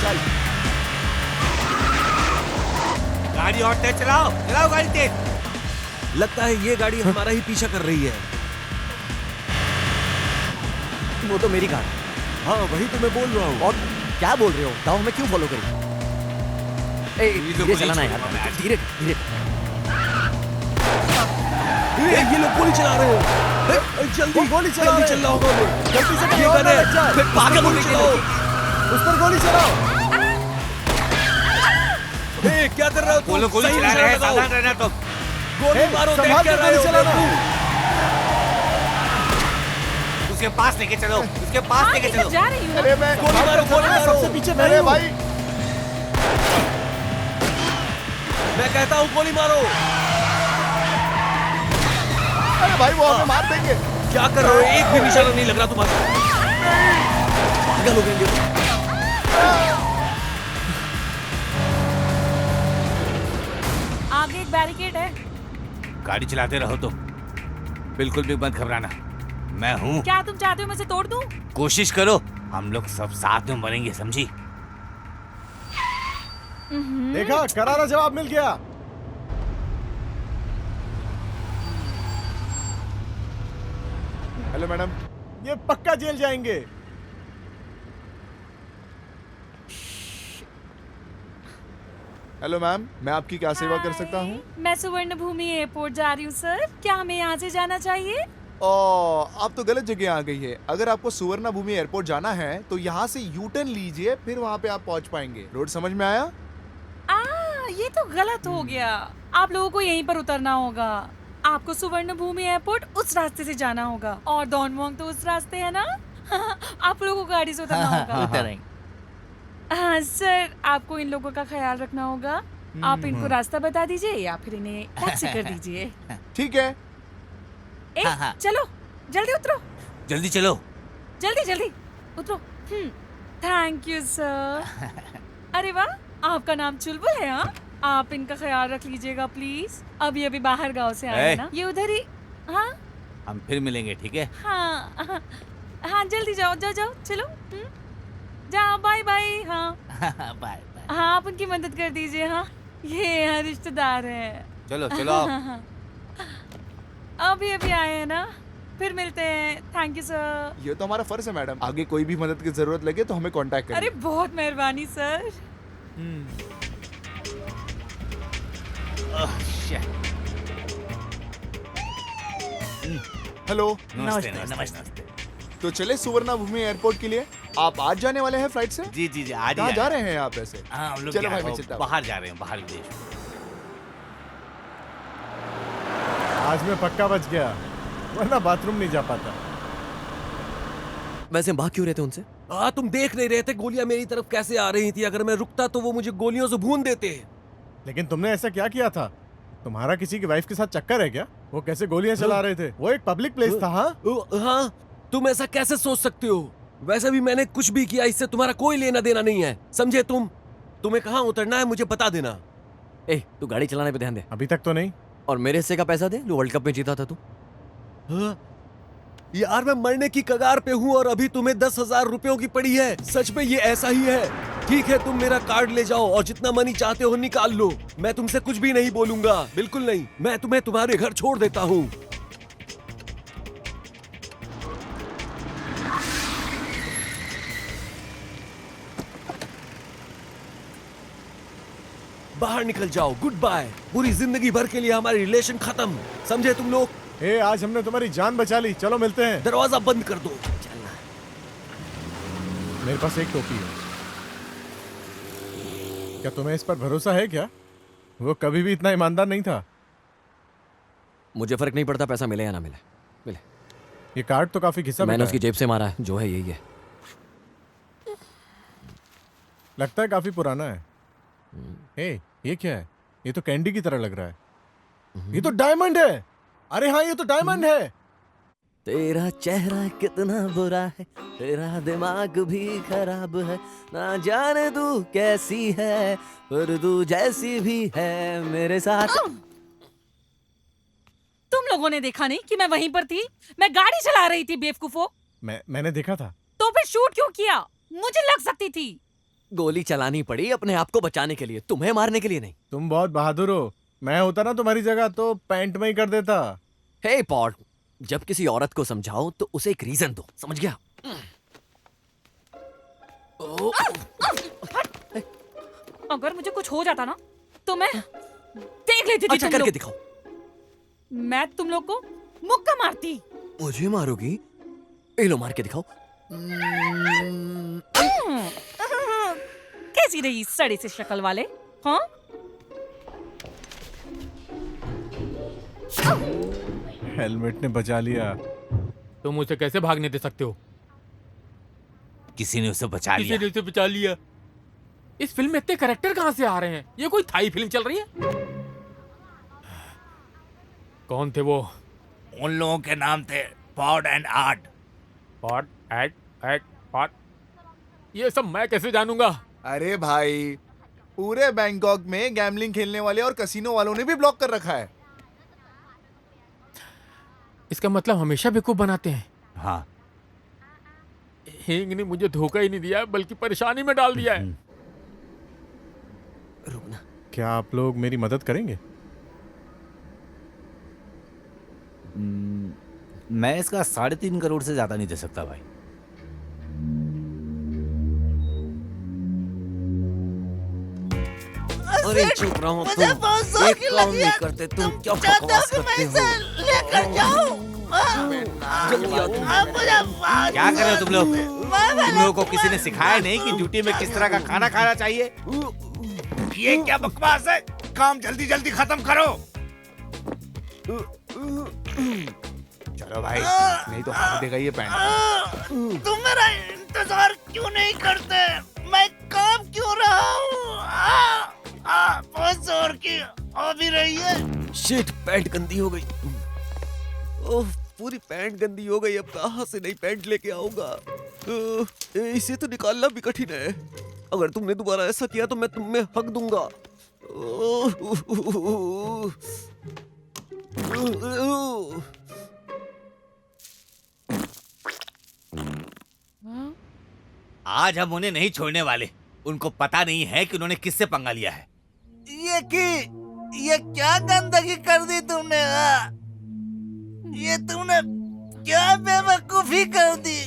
चल। गाड़ी और तेज चलाओ गाड़ी तेज। लगता है ये गाड़ी हमारा ही पीछा कर रही है। वो तो मेरी कार। हाँ वही तो मैं बोल रहा हूँ। और क्या बोल रहे हो? दाऊ में क्यों फॉलो करूं? धीरे चलाना यार, धीरे। ये लोग गोली चला रहे हैं। जल्दी गोली चला रहे हैं। चलाओ। जल्दी से कहीं और ना लग जाए। पागल हो गए। उस पर गोली चलाओ। क्या कर रहे हो? वो लोग गोली चला रहे हैं, सावधान रहना तुम। गोली मारो, देख संभाल क्या के रहे गोली हो? चलाना। उसके पास लेके चलो, उसके पास लेके चलो। जा रही हूँ। अरे मैं गोली मारो। सबसे पीछे मैं अरे हूँ। भाई, मैं कहता हूँ गोली मारो। अरे भाई वो हमें मार देंगे। क्या कर रहे हो? एक भी निशाना नहीं लग रहा तुम्हारा। पागल हो गए। आगे एक बैरिकेड है। गाड़ी चलाते रहो तुम, बिल्कुल भी मत घबराना। मैं हूँ। क्या तुम चाहते हो मैं इसे तोड़ दूं? कोशिश करो, हम लोग सब साथ में मरेंगे, समझी? देखा, करारा जवाब मिल गया। Hello madam. ये पक्का जेल जाएंगे। हेलो मैम, मैं आपकी क्या सेवा कर सकता हूँ? मैं सुवर्ण भूमि एयरपोर्ट जा रही हूँ सर। क्या हमें यहाँ से जाना चाहिए? आप तो गलत जगह आ गई है। अगर आपको सुवर्णा भूमि एयरपोर्ट जाना है तो यहाँ से यू टर्न लीजिए, फिर वहाँ पे आप पहुँच पाएंगे। रोड समझ में आया? ये तो गलत हो गया। आप लोगों को यहीं पर उतरना होगा। आपको सुवर्ण भूमि एयरपोर्ट उस रास्ते से जाना होगा और डॉनमोंग तो उस रास्ते है ना। आप लोगों को गाड़ी से उतरना होगा। हाँ सर, आपको इन लोगों का ख्याल रखना होगा। आप इनको रास्ता बता दीजिए या फिर इन्हें टैक्सी कर दीजिए। ठीक है। चलो जल्दी उतरो। जल्दी चलो। जल्दी उतरो। Thank you sir. अरे वाह, आपका नाम चुलबुल है। हाँ, आप इनका ख्याल रख लीजिएगा प्लीज। अभी बाहर गांव से आए हैं ना, ये उधर ही। हाँ हम फिर मिलेंगे, ठीक है? हाँ जल्दी जाओ चलो। जाओ, बाय बाय। हाँ बाय। हाँ, आप उनकी मदद कर दीजिए। हाँ, ये यहाँ रिश्तेदार हैं। चलो अभी आए हैं ना, फिर मिलते हैं। Thank you sir. ये तो हमारा फर्ज है मैडम। आगे कोई भी मदद की जरूरत लगे तो हमें कांटेक्ट करें। अरे बहुत मेहरबानी सर। हेलो। नमस्ते। तो चले सुवर्णा भूमि एयरपोर्ट के लिए। आप आज जाने वाले हैं फ्लाइट से? जी आज कहाँ जा रहे हैं आप ऐसे? हम लोग चलो भाई, मैं चलता हूँ। बाहर जा रहे हैं, बाहर विदेश। आज मैं पक्का बच गया, वरना बाथरूम नहीं जा पाता। वैसे भाग क्यों रहे थे उनसे? तुम देख नहीं रहे थे गोलियां मेरी तरफ कैसे आ रही थी? अगर मैं रुकता तो वो मुझे गोलियों से भून देते। लेकिन तुमने ऐसा क्या किया था? तुम्हारा किसी की वाइफ के साथ चक्कर है क्या? वो कैसे गोलियां चला रहे थे? वो एक पब्लिक प्लेस था। हाँ हाँ, तुम ऐसा कैसे सोच सकते हो? वैसे भी मैंने कुछ भी किया, इससे तुम्हारा कोई लेना देना नहीं है, समझे तुम? तुम्हें कहाँ उतरना है मुझे बता देना। ए, तू गाड़ी चलाने पे ध्यान दे। अभी तक तो नहीं। और मेरे हिस्से का पैसा दे जो वर्ल्ड कप में जीता था तू। हाँ? यार मैं मरने की कगार पे हूँ और अभी तुम्हें 10,000 रुपयों की पड़ी है। सच में ये ऐसा ही है? ठीक है, तुम मेरा कार्ड ले जाओ और जितना मनी चाहते हो निकाल लो। मैं तुमसे कुछ भी नहीं बोलूंगा, बिल्कुल नहीं। मैं तुम्हें तुम्हारे घर छोड़ देता हूँ। बाहर निकल जाओ, गुड बाय। पूरी जिंदगी भर के लिए हमारी रिलेशन खत्म, समझे तुम लोग? ए, आज हमने तुम्हारी जान बचा ली, चलो मिलते हैं। दरवाजा बंद कर दो। मेरे पास एक टोपी है, क्या तुम्हें इस पर भरोसा है क्या? वो कभी भी इतना ईमानदार नहीं था। मुझे फर्क नहीं पड़ता पैसा मिले या ना मिले, मिले। ये कार्ड तो काफी घिसा मैंने बैठा उसकी है। जेब से मारा है, जो है यही है। लगता है काफी पुराना है। ए, ये क्या है? ये तो कैंडी की तरह लग रहा है। ये तो डायमंड है। अरे हाँ, ये तो डायमंड है। तेरा चेहरा कितना बुरा है, तेरा दिमाग भी खराब है, ना जाने तू कैसी है, पर तू जैसी भी है मेरे साथ। तुम लोगों ने देखा नहीं कि मैं वहीं पर थी? मैं गाड़ी चला रही थी बेवकूफो। मैंने देखा था। तो फिर शूट क्यों किया? मुझे लग सकती थी। गोली चलानी पड़ी अपने आप को बचाने के लिए, तुम्हें मारने के लिए नहीं। तुम बहुत बहादुर हो। मैं होता ना तुम्हारी जगह तो पैंट में ही कर देता। हे पॉट, जब किसी औरत को समझाओ तो उसे एक रीजन दो, समझ गया? अगर मुझे कुछ हो जाता ना तो मैं देख लेती थी। अच्छा तुम करके लोग। दिखाओ। मैं तुम लोग को मुक्का मारती। मुझे मारोगी? ए लो, मार के दिखाओ। कैसी रही सड़ी से शक्ल वाले? हाँ, हेलमेट ने बचा लिया। तुम उसे कैसे भागने दे सकते हो? किसी ने उसे बचा किसी लिया। ने उसे बचा लिया। इस फिल्म में इतने कैरेक्टर कहाँ से आ रहे हैं? ये कोई थाई फिल्म चल रही है? कौन थे वो? उन लोगों के नाम थे pod and art. Pot at pot, ये सब मैं कैसे जानूंगा? अरे भाई, पूरे बैंकॉक में गैम्बलिंग खेलने वाले और कसिनो वालों ने भी ब्लॉक कर रखा है। इसका मतलब हमेशा बेवकूफ बनाते हैं। हाँ, हिंग ने मुझे धोखा ही नहीं दिया बल्कि परेशानी में डाल दिया है। रुकना। क्या आप लोग मेरी मदद करेंगे? मैं इसका 3.5 करोड़ से ज्यादा नहीं दे सकता भाई। अरे चुप रहो तुम, एक काम नहीं करते तुम, क्या बकवास करते हो? जल्दी आओ तुम। क्या कर रहे हो तुम लोग? तुम लोगों को किसी ने सिखाया नहीं कि ड्यूटी में किस तरह का खाना खाना चाहिए? ये क्या बकवास है? काम जल्दी जल्दी खत्म करो। चलो भाई, नहीं तो हाथ देगा ये पैंट। तुम मेरा इंतजार क्यों नहीं करते? मैं काम क्यों रहा हूँ? बहुत जोर की आ भी रही है। शिट, पैंट गंदी हो गई। ओह, पूरी पैंट गंदी हो गई। अब कहाँ से नई पैंट लेके आऊंगा? इसे तो निकालना भी कठिन है। अगर तुमने दोबारा ऐसा किया तो मैं तुम्हें हक दूंगा। आज हम उन्हें नहीं छोड़ने वाले। उनको पता नहीं है कि उन्होंने किससे पंगा लिया है। ये क्या गंदगी कर दी तुमने? ये तुमने क्या बेवकूफी कर दी?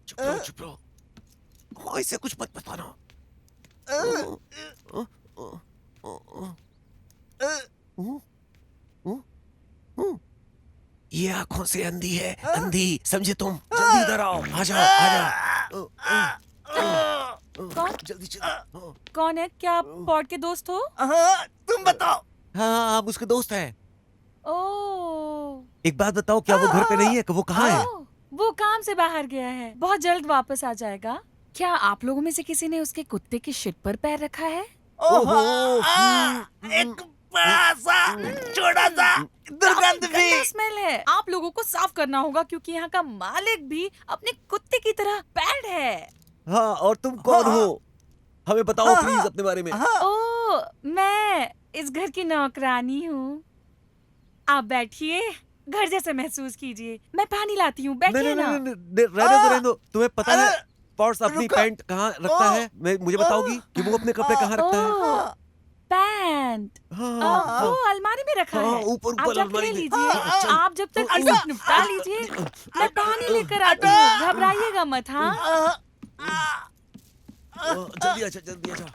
चुप रहो, चुप रहो। ऐसे कुछ मत बताना। ये आंखों से अंधी है, अंधी, समझे तुम? जल्दी इधर आओ, आ जाओ, आ जाओ। कौन? जल्दी जल्दी। कौन है? क्या आप पॉट के दोस्त हो? तुम बताओ। हाँ, आप उसके दोस्त हैं। ओह, एक बात बताओ, क्या वो घर पे नहीं है? कि वो कहाँ है? वो काम से बाहर गया है, बहुत जल्द वापस आ जाएगा। क्या आप लोगों में से किसी ने उसके कुत्ते की शिट पर पैर रखा है? एक बड़ा सा छोटा सा दुर्गंध भी। स्मेल है, आप लोगों को साफ करना होगा क्योंकि यहाँ का मालिक भी अपने कुत्ते की तरह बैड है। हाँ, और तुम कौन हो? हमें बताओ प्लीज अपने बारे में। ओ, मैं इस घर की नौकरानी हूँ। आप बैठिए, घर जैसे महसूस कीजिए। मैं पानी लाती हूँ, बैठिए ना। रहने दो। तुम्हें पता है पॉट्स अपनी पैंट कहाँ रखता है? मुझे बताओगी कि वो अपने कपड़े कहाँ रखता है? पैंट वो अलमारी में रखा है। ऊपर आप जाकर अलमारी ले में। लीजिए। आप जब तक ये सब निपटा लीजिए, मैं पानी लेकर आती हूँ। घबराइएगा मत। हाँ, जल्दी अच्छा, जल्दी अच्छा।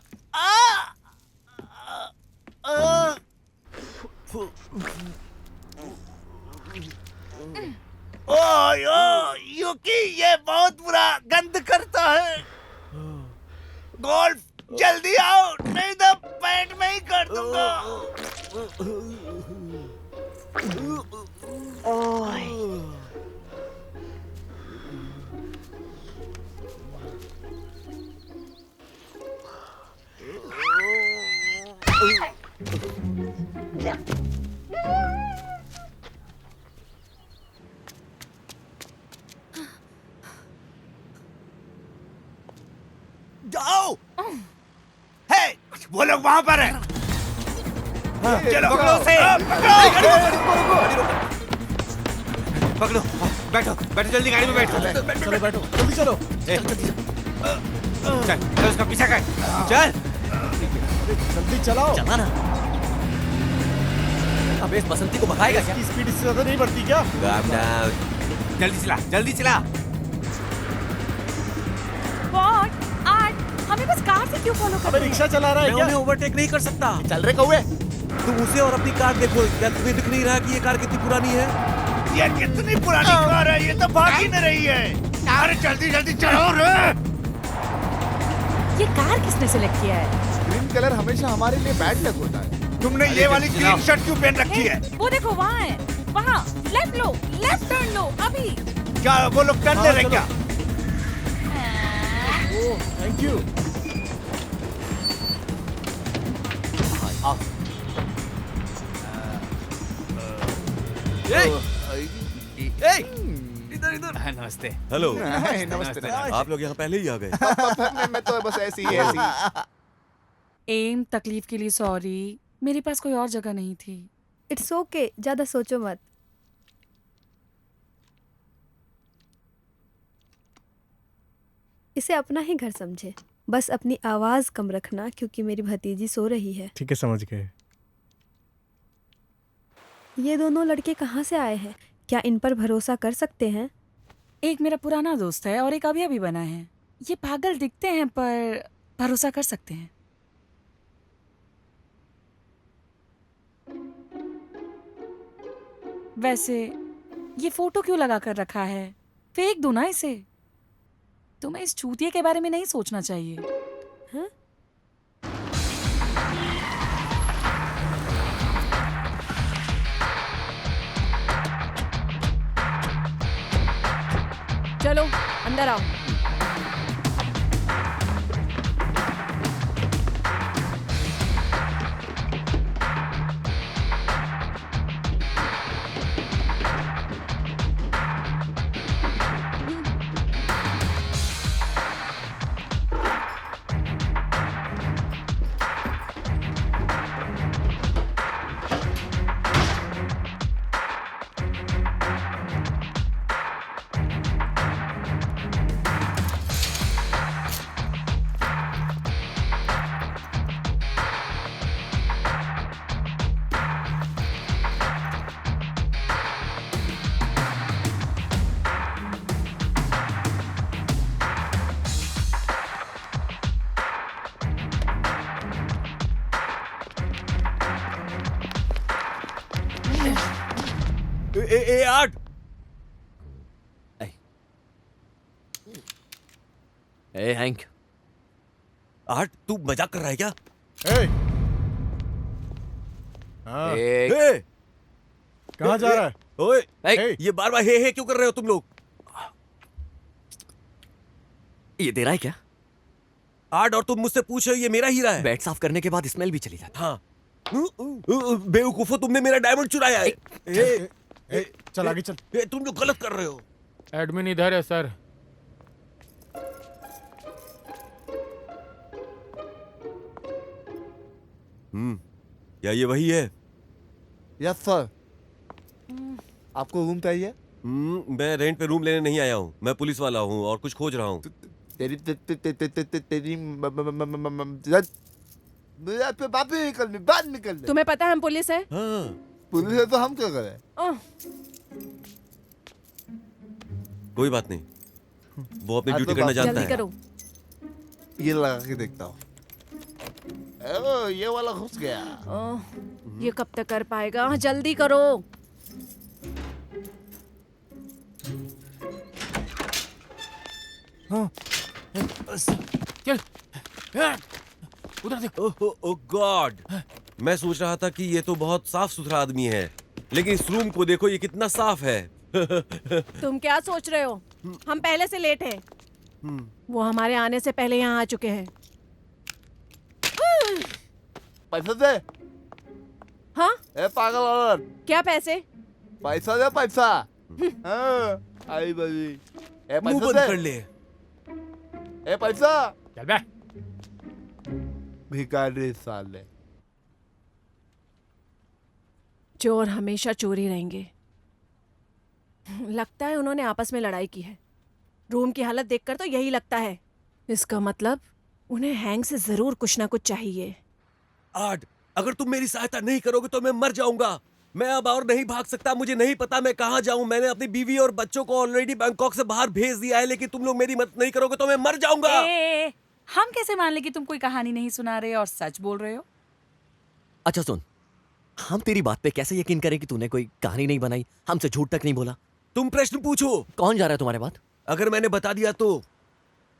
ओ युकी, ये बहुत बुरा गंध करता है। गोल्फ, जल्दी आओ, नहीं तो पैंट में ही कर दूंगा। जाओ। हे, वो लोग वहां पर हैं। चलो पकड़ो उसे। पकड़ो, बैठो बैठो, जल्दी गाड़ी में बैठो। चलो बैठो, जल्दी चलो। चल चल, उसका पीछा कर। चल जल्दी चलाओ। चला ना। अबे इस बसंती को भगाएगा क्या? इसकी स्पीड इससे ज्यादा नहीं बढ़ती क्या? जल्दी चला, जल्दी चला। हमें बस कार से क्यों फॉलो कर अबे रिक्शा चला रहा है मैं क्या? उन्हें ओवरटेक नहीं कर सकता। चल रहे कौवे। तुम उसे और अपनी कार देखो। क्या तुम्हें दिख नहीं रहा कि ये कार कितनी पुरानी है? ये कितनी पुरानी कार है, ये तो भाग ही नहीं रही है। अरे जल्दी जल्दी चलो रे। ये कार किसने सिलेक्ट किया है? ग्रीन कलर हमेशा हमारे लिए बैड लक होता है। तुमने ये वाली ग्रीन शर्ट क्यों पहन रखी है? वो देखो वहाँ है, वहाँ। लेफ्ट लो, लेफ्ट टर्न लो अभी। क्या वो लोग टर्न ले रहे क्या? Thank you. इधर इधर। नमस्ते। हेलो, नमस्ते। आप लोग यहाँ पहले ही आ गए। मैं तो बस ऐसी ही ऐसी। एम, तकलीफ के लिए सॉरी। मेरे पास कोई और जगह नहीं थी। इट्स ओके, ज्यादा सोचो मत। इसे अपना ही घर समझे। बस अपनी आवाज कम रखना क्योंकि मेरी भतीजी सो रही है। ठीक है, समझ गए। ये दोनों लड़के कहाँ से आए हैं? क्या इन पर भरोसा कर सकते हैं? एक मेरा पुराना दोस्त है और एक अभी अभी बना है। ये पागल दिखते हैं पर भरोसा कर सकते हैं। वैसे ये फोटो क्यों लगा कर रखा है? फेंक दो ना इसे। तुम्हें इस चूतिए के बारे में नहीं सोचना चाहिए। हाँ? चलो अंदर आओ। आर्ट। ए हैंक, आर्ट तू मजाक कर रहा है क्या? एक कहाँ जा रहा है? ओए, ए, ये बार बार हे क्यों कर रहे हो तुम लोग? ये तेरा है क्या? आर्ट, और तुम मुझसे पूछ रहे हो ये मेरा हीरा है? बेड साफ करने के बाद स्मेल भी चली जाती। हाँ। बेवकूफो, तुमने मेरा डायमंड चुराया है। चल आगे चल। तुम जो गलत कर रहे हो। एडमिन इधर है सर। क्या ये वही है? Yes sir. आपको रूम चाहिए? मैं रेंट पे रूम लेने नहीं आया हूँ, मैं पुलिस वाला हूँ और कुछ खोज रहा हूँ। तेरी बात निकल दे। तुम्हें पता है हम पुलिस है? हाँ। पुलिस है तो हम क्या करें? कोई बात नहीं, वो अपनी ड्यूटी करना जानता जल्दी है। करो। ये लगा के देखता हूँ। ओ, ये वाला घुस गया। ये कब तक कर पाएगा? जल्दी करो। चल उधर देख। ओह गॉड, मैं सोच रहा था कि ये तो बहुत साफ सुथरा आदमी है, लेकिन इस रूम को देखो, ये कितना साफ है। तुम क्या सोच रहे हो? हम पहले से लेट हैं। वो हमारे आने से पहले यहाँ आ चुके हैं। पैसा दे। हाँ? ए पागल औरत, क्या पैसे? पैसा दे पैसा। हाँ, आई बाजी। ए मुंह पैसा बंद दे। कर ले। ए पैसा। चल बे। भिखारी साले। चोर हमेशा चोरी रहेंगे। लगता है उन्होंने आपस में लड़ाई की है। रूम की हालत देखकर तो यही लगता है। इसका मतलब उन्हें हैंग से जरूर कुछ ना कुछ चाहिए। आर्ट, अगर तुम मेरी सहायता नहीं करोगे तो मैं मर जाऊंगा। मैं अब और नहीं भाग सकता, मुझे नहीं पता मैं कहाँ जाऊं। मैंने अपनी बीवी और बच्चों को ऑलरेडी बैंकॉक से बाहर भेज दिया है, लेकिन तुम लोग मेरी मदद नहीं करोगे तो मैं मर जाऊंगा। हम कैसे मान ले कि तुम कोई कहानी नहीं सुना रहे और सच बोल रहे हो? अच्छा सुन, हम तेरी बात पे कैसे यकीन करें कि तूने कोई कहानी नहीं बनाई, हमसे झूठ तक नहीं बोला? तुम प्रश्न पूछो। कौन जा रहा है तुम्हारे बाद? अगर मैंने बता दिया तो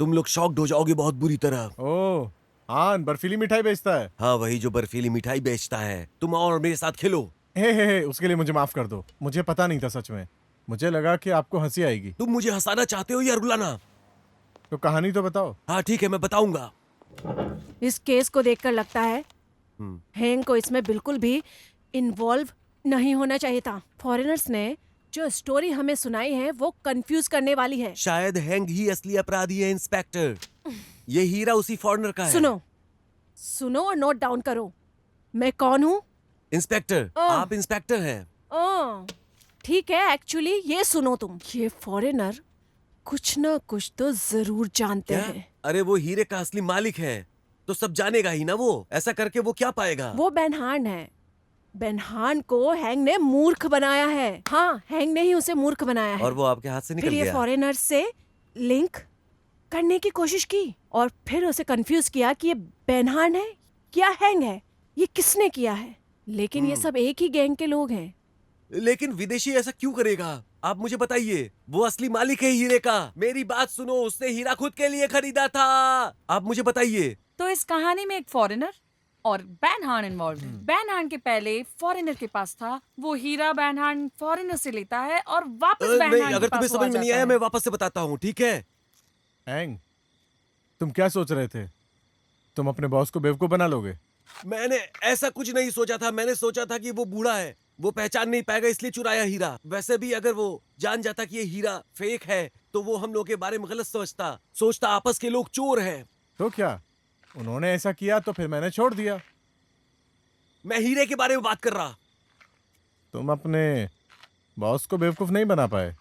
तुम लोग शॉक्ड हो जाओगे बहुत बुरी तरह। ओह हाँ, बर्फीली मिठाई बेचता है। हाँ, वही जो बर्फीली मिठाई बेचता है। तुम और मेरे साथ खेलो। हे, उसके लिए मुझे माफ कर दो। मुझे पता नहीं था सच में। मुझे लगा कि आपको हंसी आएगी। तुम मुझे हंसाना चाहते हो या रुलाना? तो कहानी तो बताओ। हाँ ठीक है, मैं बताऊंगा। इस केस को देखकर लगता है हैंग को इसमें बिल्कुल भी इन्वॉल्व नहीं होना चाहिए था। फॉरेनर्स ने जो स्टोरी हमें सुनाई है वो कंफ्यूज करने वाली है। शायद हैंग ही असली अपराधी है इंस्पेक्टर। ये हीरा उसी फॉरेनर का है। सुनो और नोट डाउन करो। मैं कौन हूँ? इंस्पेक्टर। आप इंस्पेक्टर हैं। ठीक है, एक्चुअली ये सुनो तुम। ये फॉरेनर कुछ ना कुछ तो जरूर जानते हैं। अरे वो हीरे का असली मालिक है, तो सब जानेगा ही ना। वो ऐसा करके वो क्या पाएगा? वो बेनहान है। बेनहान को हैंग ने मूर्ख बनाया है। हाँ, हैंग ने ही उसे मूर्ख बनाया है। और वो आपके हाथ से निकल फिर ये गया। फॉरेनर से लिंक करने की कोशिश की और फिर उसे कंफ्यूज किया कि ये बेनहान है या हैंग है, ये किसने किया है। लेकिन ये सब एक ही गैंग के लोग हैं। लेकिन विदेशी ऐसा क्यों करेगा? आप मुझे बताइए। वो असली मालिक है हीरे का। मेरी बात सुनो, उसने हीरा खुद के लिए खरीदा था। आप मुझे बताइए। तो इस कहानी में एक फॉरेनर और बैनहान इन्वॉल्व है। बैनहान के पहले फॉरेनर के पास था, वो हीरा बैनहान फॉरेनर से लेता है और वापस नहीं, बैनहान अगर के तुम्हें पास समझ में नहीं आया मैं वापस से बताता हूँ, ठीक है? हैंग, तुम क्या सोच रहे थे? तुम अपने बॉस को बेवकूफ बना लोगे? मैंने ऐसा कुछ नहीं सोचा था। मैंने सोचा था कि वो बूढ़ा है, वो पहचान नहीं पाएगा, इसलिए चुराया हीरा। वैसे भी अगर वो जान जाता कि ये हीरा फेक है तो वो हम लोग के बारे में गलत सोचता आपस के लोग चोर हैं। तो क्या उन्होंने ऐसा किया तो फिर मैंने छोड़ दिया। मैं हीरे के बारे में बात कर रहा। तुम अपने बॉस को बेवकूफ नहीं बना पाए।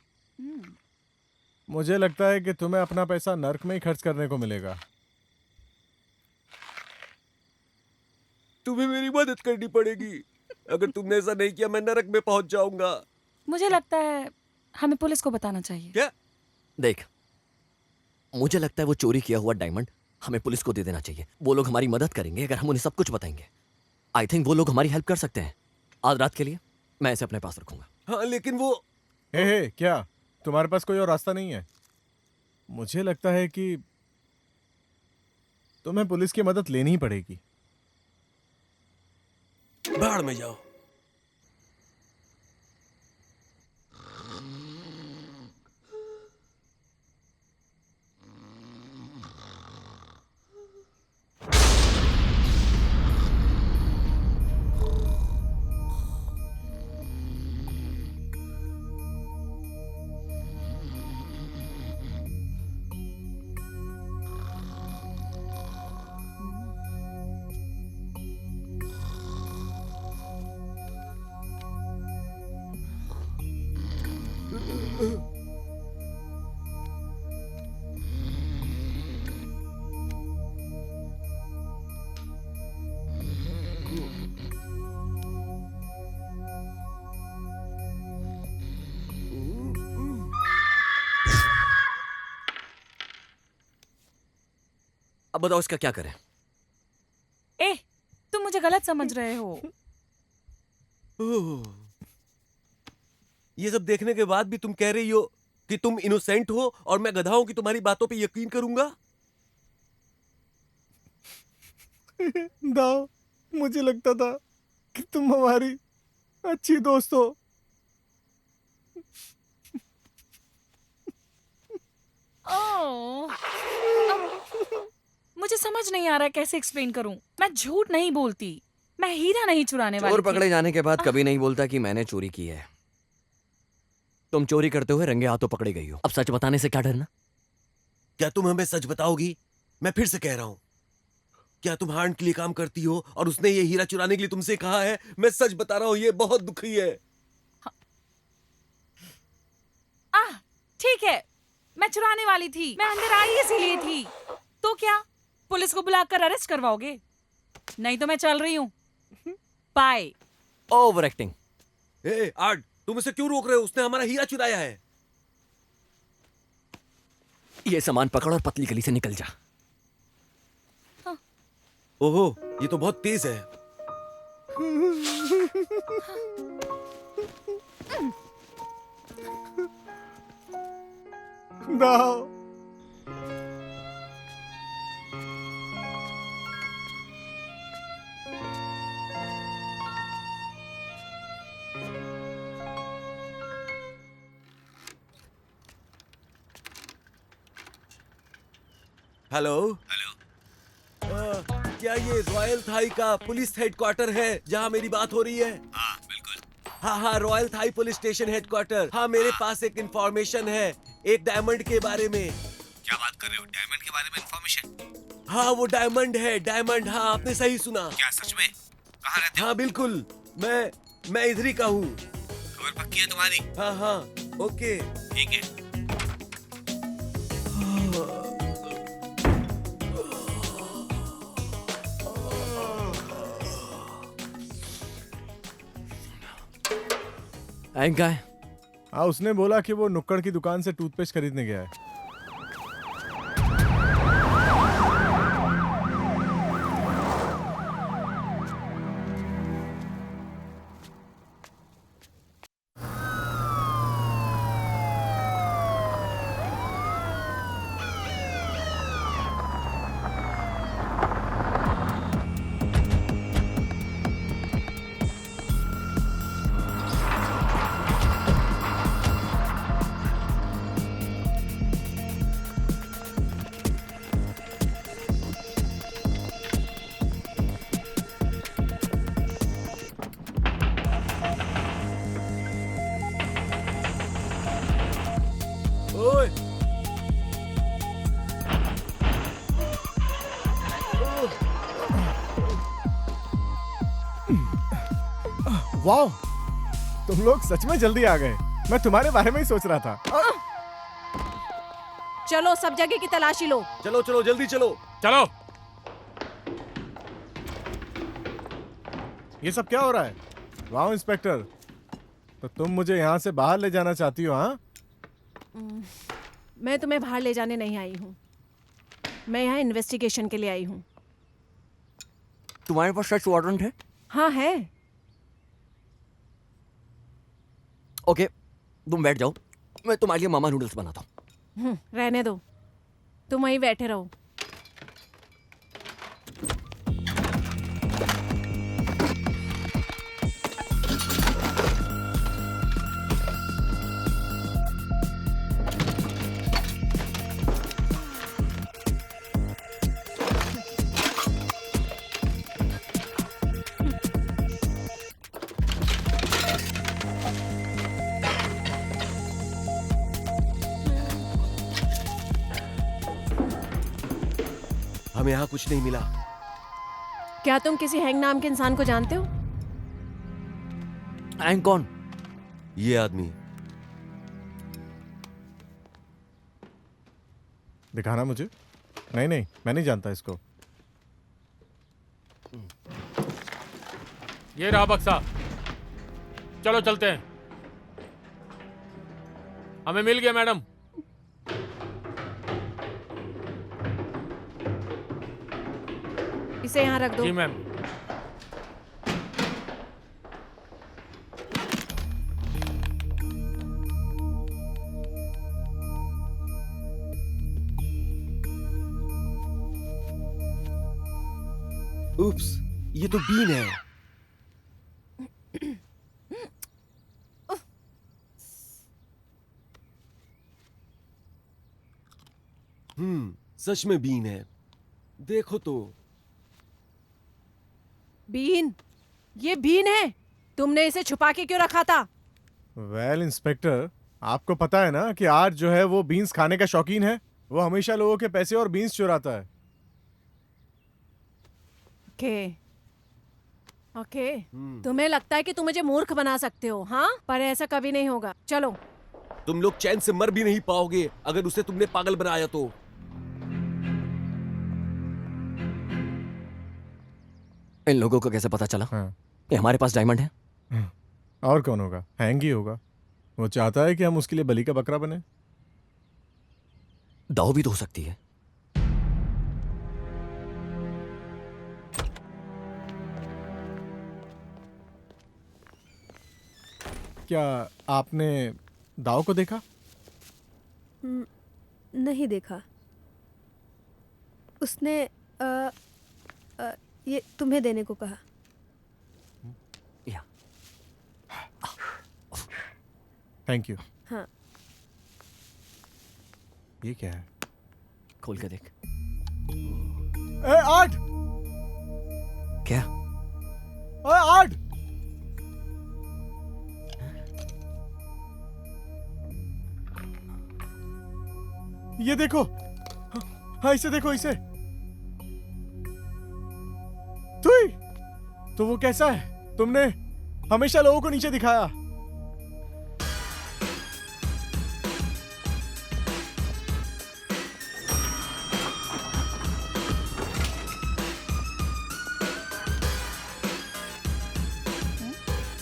मुझे लगता है कि तुम्हें अपना पैसा नर्क में ही खर्च करने को मिलेगा। तुम्हें मेरी मदद करनी पड़ेगी। अगर तुमने ऐसा नहीं किया मैं नरक में पहुंच जाऊंगा। मुझे लगता है हमें पुलिस को बताना चाहिए। क्या? देख, मुझे लगता है वो चोरी किया हुआ डायमंड हमें पुलिस को दे देना चाहिए। वो लोग हमारी मदद करेंगे अगर हम उन्हें सब कुछ बताएंगे। आई थिंक वो लोग हमारी हेल्प कर सकते हैं। आज रात के लिए मैं इसे अपने पास रखूंगा। हाँ, लेकिन वो हे, क्या तुम्हारे पास कोई और रास्ता नहीं है? मुझे लगता है कि तुम्हें पुलिस की मदद लेनी ही पड़ेगी। भाड़ में जाओ। अब बताओ इसका क्या करें? ए, तुम मुझे गलत समझ रहे हो। ओह, ये सब देखने के बाद भी तुम कह रही हो कि तुम इनोसेंट हो और मैं गधा हूं कि तुम्हारी बातों पे यकीन करूंगा? दाओ, मुझे लगता था कि तुम हमारी अच्छी दोस्त हो। ओह, मुझे समझ नहीं आ रहा कैसे एक्सप्लेन करूं। मैं झूठ नहीं बोलती, मैं हीरा नहीं चुराने वाली चोर थी। पकड़े जाने के बाद कभी नहीं बोलता कि मैंने चोरी की है। तुम चोरी करते हुए रंगे हाथों पकड़े गई हो। अब सच बताने से क्या डरना? क्या तुम हमें सच बताओगी? मैं फिर से कह रहा हूं, क्या तुम हार्न के लिए काम करती हो और उसने ये हीरा चुराने के लिए तुमसे कहा है? मैं सच बता रहा हूं, ये बहुत दुखी है। ठीक है, मैं चुराने वाली थी, मैं अंदर आई इसीलिए थी। तो क्या पुलिस को बुलाकर अरेस्ट करवाओगे? नहीं तो मैं चल रही हूँ। बाय। Overacting. ए, आर्ट, तुम उसे क्यों रोक रहे हो? उसने हमारा हीरा चुराया है। ये सामान पकड़ और पतली गली से निकल जा। ओहो, ये तो बहुत तेज है। दाओ, हेलो क्या ये रॉयल थाई का पुलिस हेडक्वार्टर है जहाँ मेरी बात हो रही है? हाँ बिल्कुल। हाँ, royal Thai police station headquarter. हाँ, मेरे पास एक इंफॉर्मेशन है, एक डायमंड के बारे में। क्या बात कर रहे हो? डायमंड के बारे में इंफॉर्मेशन? हाँ, वो डायमंड है, डायमंड। हाँ, आपने सही सुना। क्या सच में? कहाँ रहते हो? हाँ बिल्कुल, मैं इधर ही का हूँ। खबर पक्की है तुम्हारी? हाँ हाँ, ओके। ठीक है। एंक का है? हाँ, उसने बोला कि वो नुक्कड़ की दुकान से टूथपेस्ट खरीदने गया है। ओए, वाह, तुम लोग सच में जल्दी आ गए। मैं तुम्हारे बारे में ही सोच रहा था। चलो सब जगह की तलाशी लो। चलो चलो, जल्दी चलो। चलो। ये सब क्या हो रहा है? वाह इंस्पेक्टर, तो तुम मुझे यहाँ से बाहर ले जाना चाहती हो? हाँ, मैं तुम्हें बाहर ले जाने नहीं आई हूँ, मैं यहाँ इन्वेस्टिगेशन के लिए आई हूँ। तुम्हारे पास सर्च वारंट है? हाँ है। ओके, तुम बैठ जाओ, मैं तुम्हारे लिए मामा नूडल्स बनाता हूँ। रहने दो, तुम वहीं बैठे रहो। हमें यहाँ कुछ नहीं मिला। क्या तुम किसी हैंग नाम के इंसान को जानते हो? हैंग कौन? ये आदमी। दिखाना मुझे। नहीं नहीं, मैं नहीं जानता इसको। ये रहा बक्सा, चलो चलते हैं। हमें मिल गया मैडम। इसे यहाँ रख दो। जी मैम। उप्स, ये तो बीन है। सच में बीन है। देखो तो। बीन? ये बीन है? तुमने इसे छुपा के क्यों रखा था? वेल इंस्पेक्टर, आपको पता है ना कि आज जो है वो बीन्स खाने का शौकीन है। वो हमेशा लोगों के पैसे और बीन्स चुराता है। ओके ओके, तुम्हें लगता है कि तुम मुझे मूर्ख बना सकते हो, हाँ? पर ऐसा कभी नहीं होगा। चलो। तुम लोग चैन से मर भी नहीं पाओगे अगर उसे तुमने पागल बनाया तो। इन लोगों को कैसे पता चला हाँ। कि हमारे पास डायमंड है? और कौन होगा? हैंग ही होगा। वो चाहता है कि हम उसके लिए बलि का बकरा बने। दाव भी तो हो सकती है। क्या आपने दाव को देखा? नहीं देखा। उसने ये तुम्हें देने को कहा। या थैंक यू। हाँ। ये क्या है? खोल के देख। ए आर्ट! क्या? आर्ट! ये देखो। हाँ, इसे देखो, इसे। तो वो कैसा है? तुमने हमेशा लोगों को नीचे दिखाया।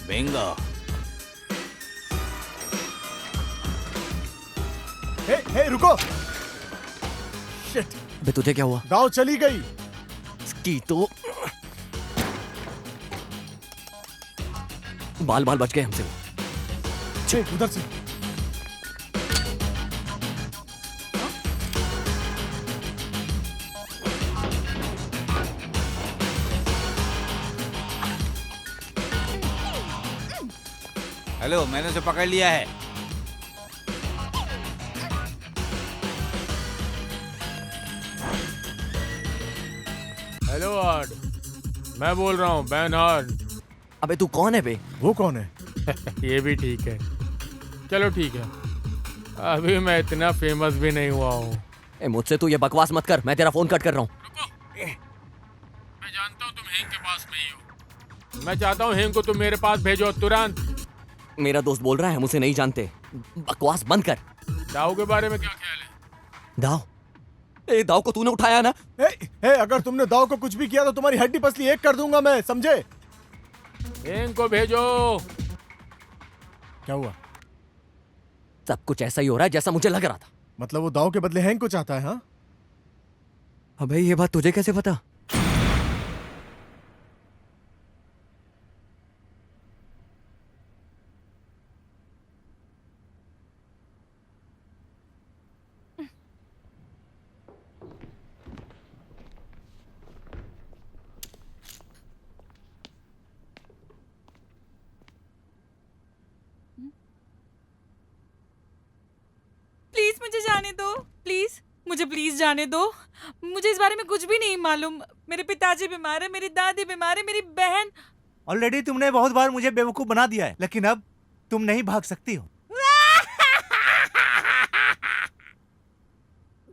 बिंगो। हे रुको। शिट। बे तुझे क्या हुआ? दाव चली गई। इसकी तो बाल बाल बच गए हमसे। छे उधर से। हेलो, मैंने उसे पकड़ लिया है। हेलो आर्ट, मैं बोल रहा हूँ बैनहार्ड। अबे तू कौन है बे? वो कौन है? ये भी ठीक है। चलो ठीक है, अभी मैं इतना फेमस भी नहीं हुआ हूँ। मुझसे तू ये बकवास मत कर, मैं तेरा फोन कट कर रहा हूँ। मैं जानता हूँ तुम हेंग के पास में ही हो। मैं चाहता हूँ हेंग को तुम मेरे पास भेजो तुरंत। मेरा दोस्त बोल रहा है हम उसे नहीं जानते। बकवास बंद कर। दाऊ के बारे में क्या ख्याल है? दाव? ए दाव को तूने उठाया ना? अगर तुमने दाव को कुछ भी किया तो तुम्हारी हड्डी पसली एक कर दूंगा मैं, समझे? हेंग को भेजो। क्या हुआ? सब कुछ ऐसा ही हो रहा है जैसा मुझे लग रहा था। मतलब वो दाव के बदले हैंग को चाहता है? हाँ। अबे ये बात तुझे कैसे पता? प्लीज मुझे जाने दो, प्लीज मुझे प्लीज जाने दो। मुझे इस बारे में कुछ भी नहीं मालूम। मेरे पिताजी बीमार है, मेरी दादी बीमार है, मेरी बहन। ऑलरेडी तुमने बहुत बार मुझे बेवकूफ बना दिया है, लेकिन अब तुम नहीं भाग सकती हो।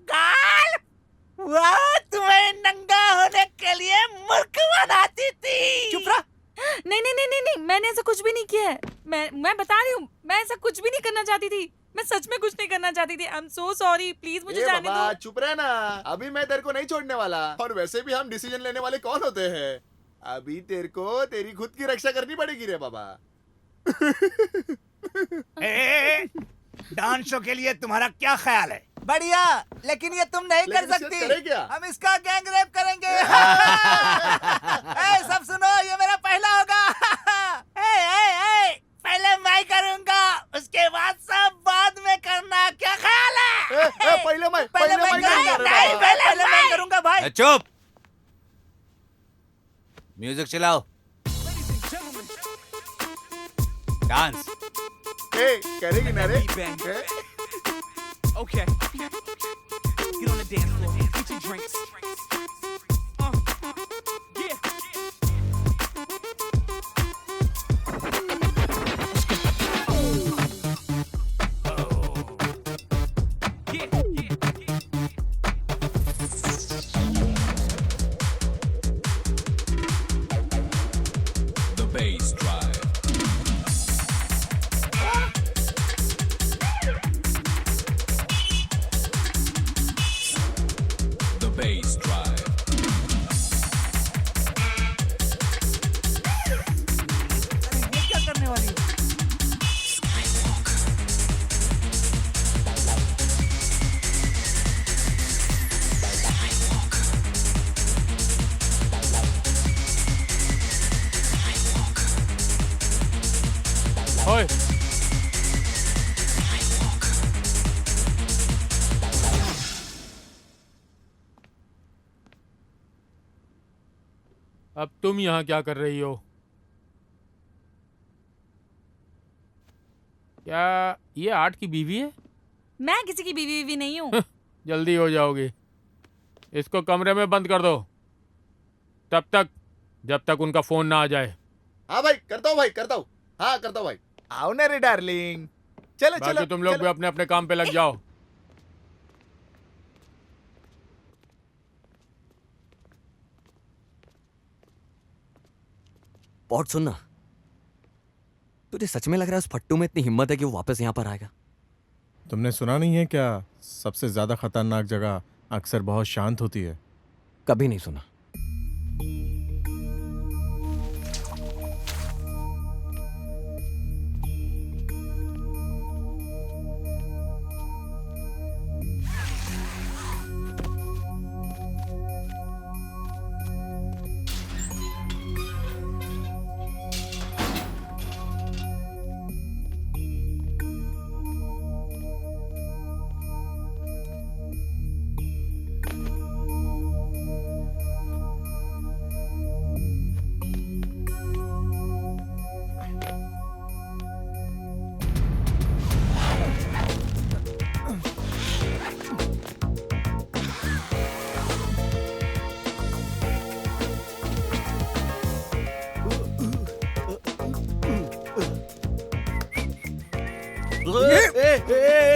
गाल! वाह, तुम्हें नंगा होने के लिए मूर्ख बनाती थी। चुप रहा। नहीं नहीं नहीं नहीं नहीं, मैंने ऐसा कुछ भी नहीं किया है। मैं बता रही हूँ, मैं ऐसा कुछ भी नहीं करना चाहती थी। मैं सच में कुछ नहीं करना चाहती थी। I am so sorry, please मुझे जाने दो। चुप रह ना, अभी मैं तेरे को नहीं छोड़ने वाला। और वैसे भी हम डिसीजन लेने वाले कौन होते हैं? अभी तेरे को तेरी खुद की रक्षा करनी पड़ेगी रे बाबा। डांस शो के लिए तुम्हारा क्या ख्याल है? बढ़िया, लेकिन ये तुम नहीं कर लेकिन इससे सकती। करे क्या? हम इसका गैंग रेप करेंगे। ए, सब सुनो, ये मेरा पहला होगा। पहले मैं करूंगा, उसके बाद सब बाद में करना, क्या ख्याल है? पहले मैं पहले मैं करूंगा भाई। चुप, म्यूजिक चलाओ। डांस। करेगी ना रे? Okay. Get on the dance floor. Get your drinks. Yeah. The bass drive. The bass drive. ये क्या करने वाली? ओए, अब तुम यहाँ क्या कर रही हो? क्या ये आर्ट की बीवी है? मैं किसी की बीवी नहीं हूँ। जल्दी हो जाओगी। इसको कमरे में बंद कर दो, तब तक जब तक उनका फोन ना आ जाए। हाँ भाई, करता हूँ भाई, करता हूँ। हाँ, करता हूँ भाई। आओ ना रे डार्लिंग, चलो चलो। बाकी तुम लोग भी अपने अपने काम पे लग जाओ। पॉट सुनना, तुझे सच में लग रहा है उस फट्टू में इतनी हिम्मत है कि वो वापस यहाँ पर आएगा? तुमने सुना नहीं है क्या, सबसे ज्यादा खतरनाक जगह अक्सर बहुत शांत होती है? कभी नहीं सुना।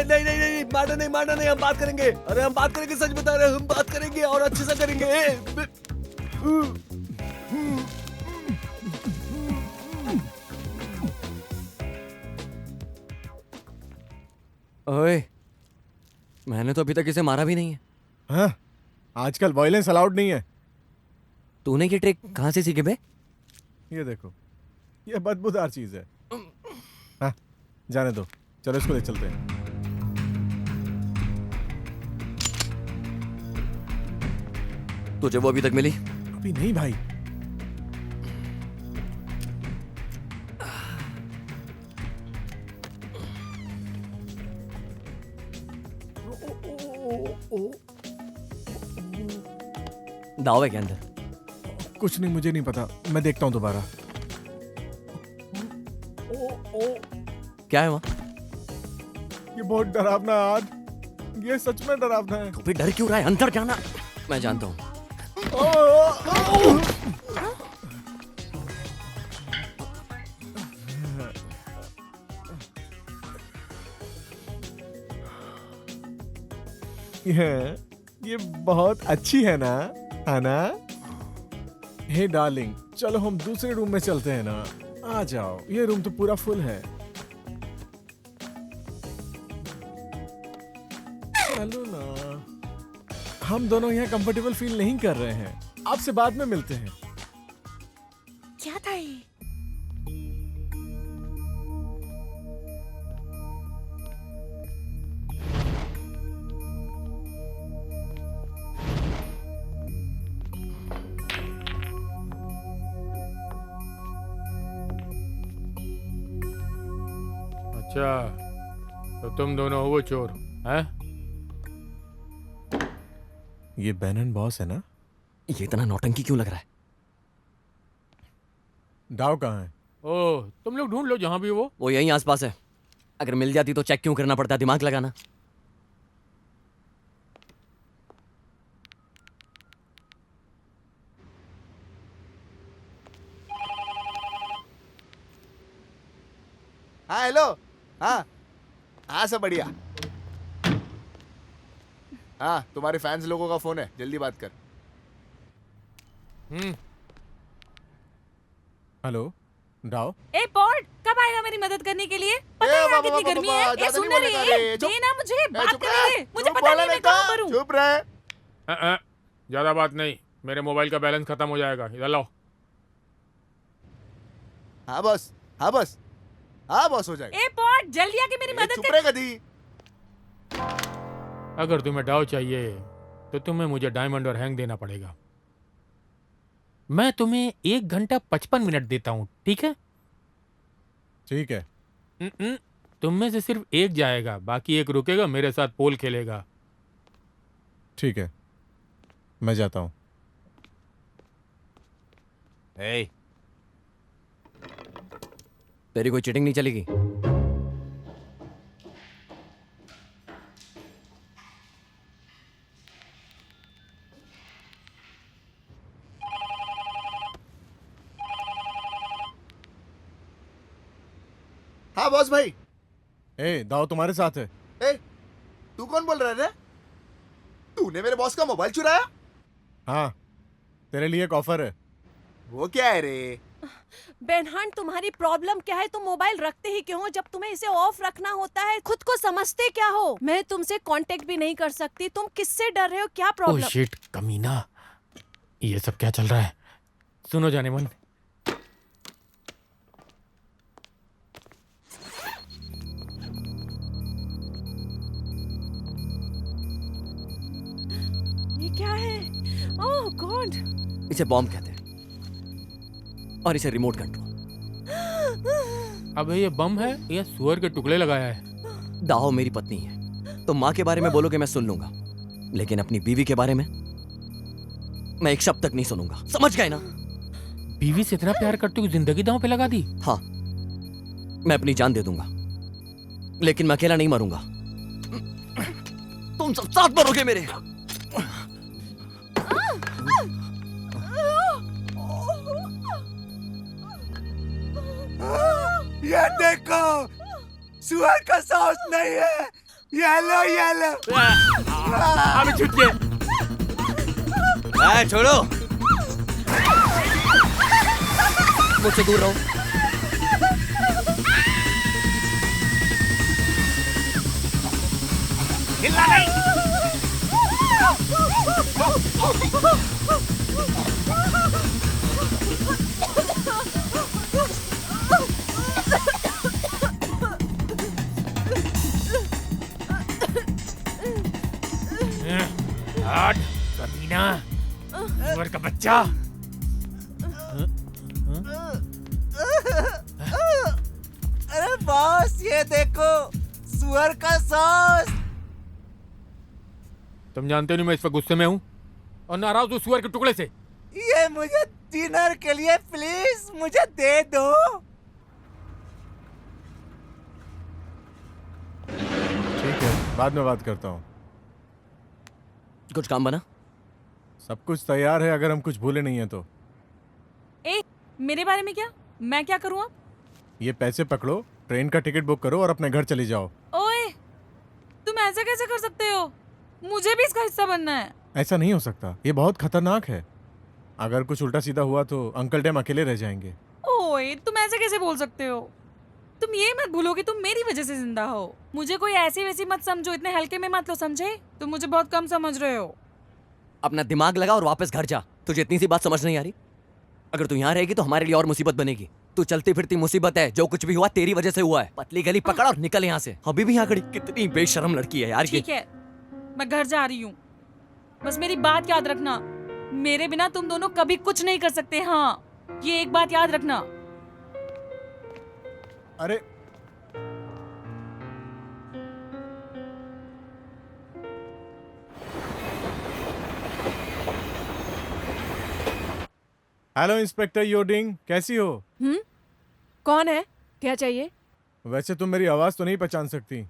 नहीं नहीं नहीं, मारना नहीं, हम बात करेंगे। अरे हम बात करेंगे, सच बता रहे हैं, हम बात करेंगे और अच्छे से करेंगे। ओए, मैंने तो अभी तक इसे मारा भी नहीं है। हाँ, आजकल वायलेंस अलाउड नहीं है। तूने ये ट्रिक कहाँ से सीखी बे? ये देखो, ये बदबूदार चीज है। हाँ, जाने दो, चलो इसको ले चलते हैं। तुझे वो अभी तक मिली? अभी नहीं भाई। दाव है के अंदर? कुछ नहीं, मुझे नहीं पता, मैं देखता हूँ दोबारा। क्या है वहाँ? ये बहुत डरावना है आज, ये सच में डरावना है। तू भी डर क्यों रहा है? अंदर जाना। मैं जानता हूँ। ये बहुत अच्छी है ना, है ना? हे डार्लिंग, चलो हम दूसरे रूम में चलते हैं ना। आ जाओ, ये रूम तो पूरा फुल है। चलो ना, हम दोनों यहाँ कंफर्टेबल फील नहीं कर रहे हैं। आपसे बाद में मिलते हैं। क्या था ये? अच्छा, तो तुम दोनों हो वो चोर, हैं? ये बैनन बॉस है ना? ये इतना नौटंकी क्यों लग रहा है? डाव कहाँ है? ओह, तुम लोग ढूंढ लो जहां भी वो यहीं आसपास है। अगर मिल जाती तो चेक क्यों करना पड़ता, दिमाग लगाना। हाँ हेलो। हाँ हाँ सब बढ़िया। हाँ तुम्हारे फैंस लोगों का फोन है, जल्दी बात कर। हेलो डाओ। ए पॉड, कब आएगा मेरी मदद करने के लिए? पता है यहाँ कितनी गर्मी है? ए सुन रही है? दे ना मुझे, बात करने दे। मुझे पता नहीं मैं कहाँ पर हूँ। चुप रहे। ज्यादा बात नहीं, मेरे मोबाइल का बैलेंस खत्म हो जाएगा। इधर लाओ। हाँ बस, हाँ बस, हाँ बस हो जाएगा। ए पॉड, जल्दी आके मेरी मदद चुप कर। रहे कदी। अगर तुम्हें डाव चाहिए तो तुम्हें मुझे डायमंड और हैंग देना पड़ेगा। मैं तुम्हें 1 घंटा 55 मिनट देता हूँ, ठीक है? ठीक है। तुम में से सिर्फ एक जाएगा, बाकी एक रुकेगा, मेरे साथ पोल खेलेगा। ठीक है, मैं जाता हूँ। Hey, तेरी कोई चीटिंग नहीं चलेगी। हाँ बॉस भाई। ए दाव तुम्हारे साथ है। ए तू कौन बोल रहा है रे? तूने मेरे बॉस का मोबाइल चुराया? हाँ, तेरे लिए एक ऑफर है। वो क्या है रे? बेनहान, तुम्हारी प्रॉब्लम क्या है? तुम मोबाइल रखते ही क्यों हो जब तुम्हें इसे ऑफ रखना होता है? खुद को समझते क्या हो? मैं तुमसे कांटेक्ट भी नहीं कर सकती। तुम किससे डर रहे हो? क्या ओह प्रॉब्लम? शिट, कमीना, ये सब क्या चल रहा है? सुनो जाने मन, ये क्या है? ओह गॉड! इसे बॉम्ब कहते हैं और इसे रिमोट कंट्रोल। अब ये बम है या सुअर के टुकड़े लगाया है? दाहो मेरी पत्नी है, तो माँ के बारे में बोलोगे मैं सुन लूंगा, लेकिन अपनी बीवी के बारे में मैं एक शब्द तक नहीं सुनूंगा। समझ गए ना? बीवी से इतना प्यार करते हुए जिंदगी दांव पे लगा दी? हाँ, मैं अपनी जान दे दूंगा, लेकिन मैं अकेला नहीं मरूंगा। तुम सब साथ मरोगे मेरे। ये देखो, सुअर का सॉस नहीं है, येलो येलो। अबे छूट गए। छोड़ो, मुझसे दूर रहो। हिलना नहीं। हट, कमीना, सुअर का बच्चा। अरे बॉस, ये देखो, सुअर का सॉस। तुम जानते नहीं मैं इस वक्त गुस्से में हूँ और नाराज हूँ सुअर के टुकड़े से। ये मुझे डिनर के लिए प्लीज मुझे दे दो। ठीक है, बाद में बात करता हूँ। कुछ काम बना? सब कुछ तैयार है, अगर हम कुछ भूले नहीं है तो। ए, मेरे बारे में क्या? मैं क्या करूँ अब? ये पैसे पकड़ो, ट्रेन का टिकट बुक करो और अपने घर चली जाओ। ओए, तुम ऐसा कैसे कर सकते हो? मुझे भी इसका हिस्सा बनना है। ऐसा नहीं हो सकता, ये बहुत खतरनाक है। अगर कुछ उल्टा सीधा हुआ तो अंकल डैम अकेले रह जाएंगे। ओए, तुम ऐसे कैसे बोल सकते हो? तुम ये मत भूलो कि तुम मेरी वजह से जिंदा हो। मुझे कोई ऐसी वैसी मत समझो, इतने हल्के में मत लो, समझे? तुम मुझे बहुत कम समझ रहे हो। अपना दिमाग लगा और वापस घर जा। तुझे इतनी सी बात समझ नहीं आ रही? अगर तू यहाँ रहेगी तो हमारे लिए और मुसीबत बनेगी। तू चलती फिरती मुसीबत है, जो कुछ भी हुआ तेरी वजह से हुआ है। पतली गली पकड़ और निकल यहाँ से। अभी भी यहाँ खड़ी, कितनी बेशरम लड़की है यार ये। ठीक है, मैं घर जा रही हूँ, बस मेरी बात याद रखना, मेरे बिना तुम दोनों कभी कुछ नहीं कर सकते। हाँ, ये एक बात याद रखना। अरे हेलो इंस्पेक्टर योडिंग, कैसी हो? कौन है? क्या चाहिए? वैसे तुम मेरी आवाज तो नहीं पहचान सकती।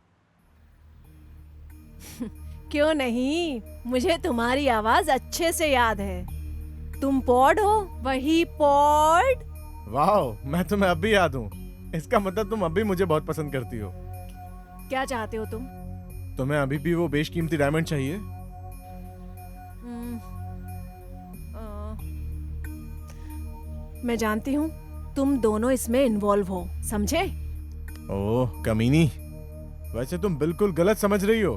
क्यों नहीं, मुझे तुम्हारी आवाज अच्छे से याद है। तुम पॉड हो? वही पॉड? वाह, मैं तुम्हें अब भी याद हूँ। इसका मतलब तुम अब भी मुझे बहुत पसंद करती हो। क्या चाहते हो तुम? तुम्हें अभी भी वो बेशकीमती डायमंड चाहिए? मैं जानती हूँ तुम दोनों इसमें इन्वॉल्व हो, समझे? ओह कमीनी, वैसे तुम बिल्कुल गलत समझ रही हो।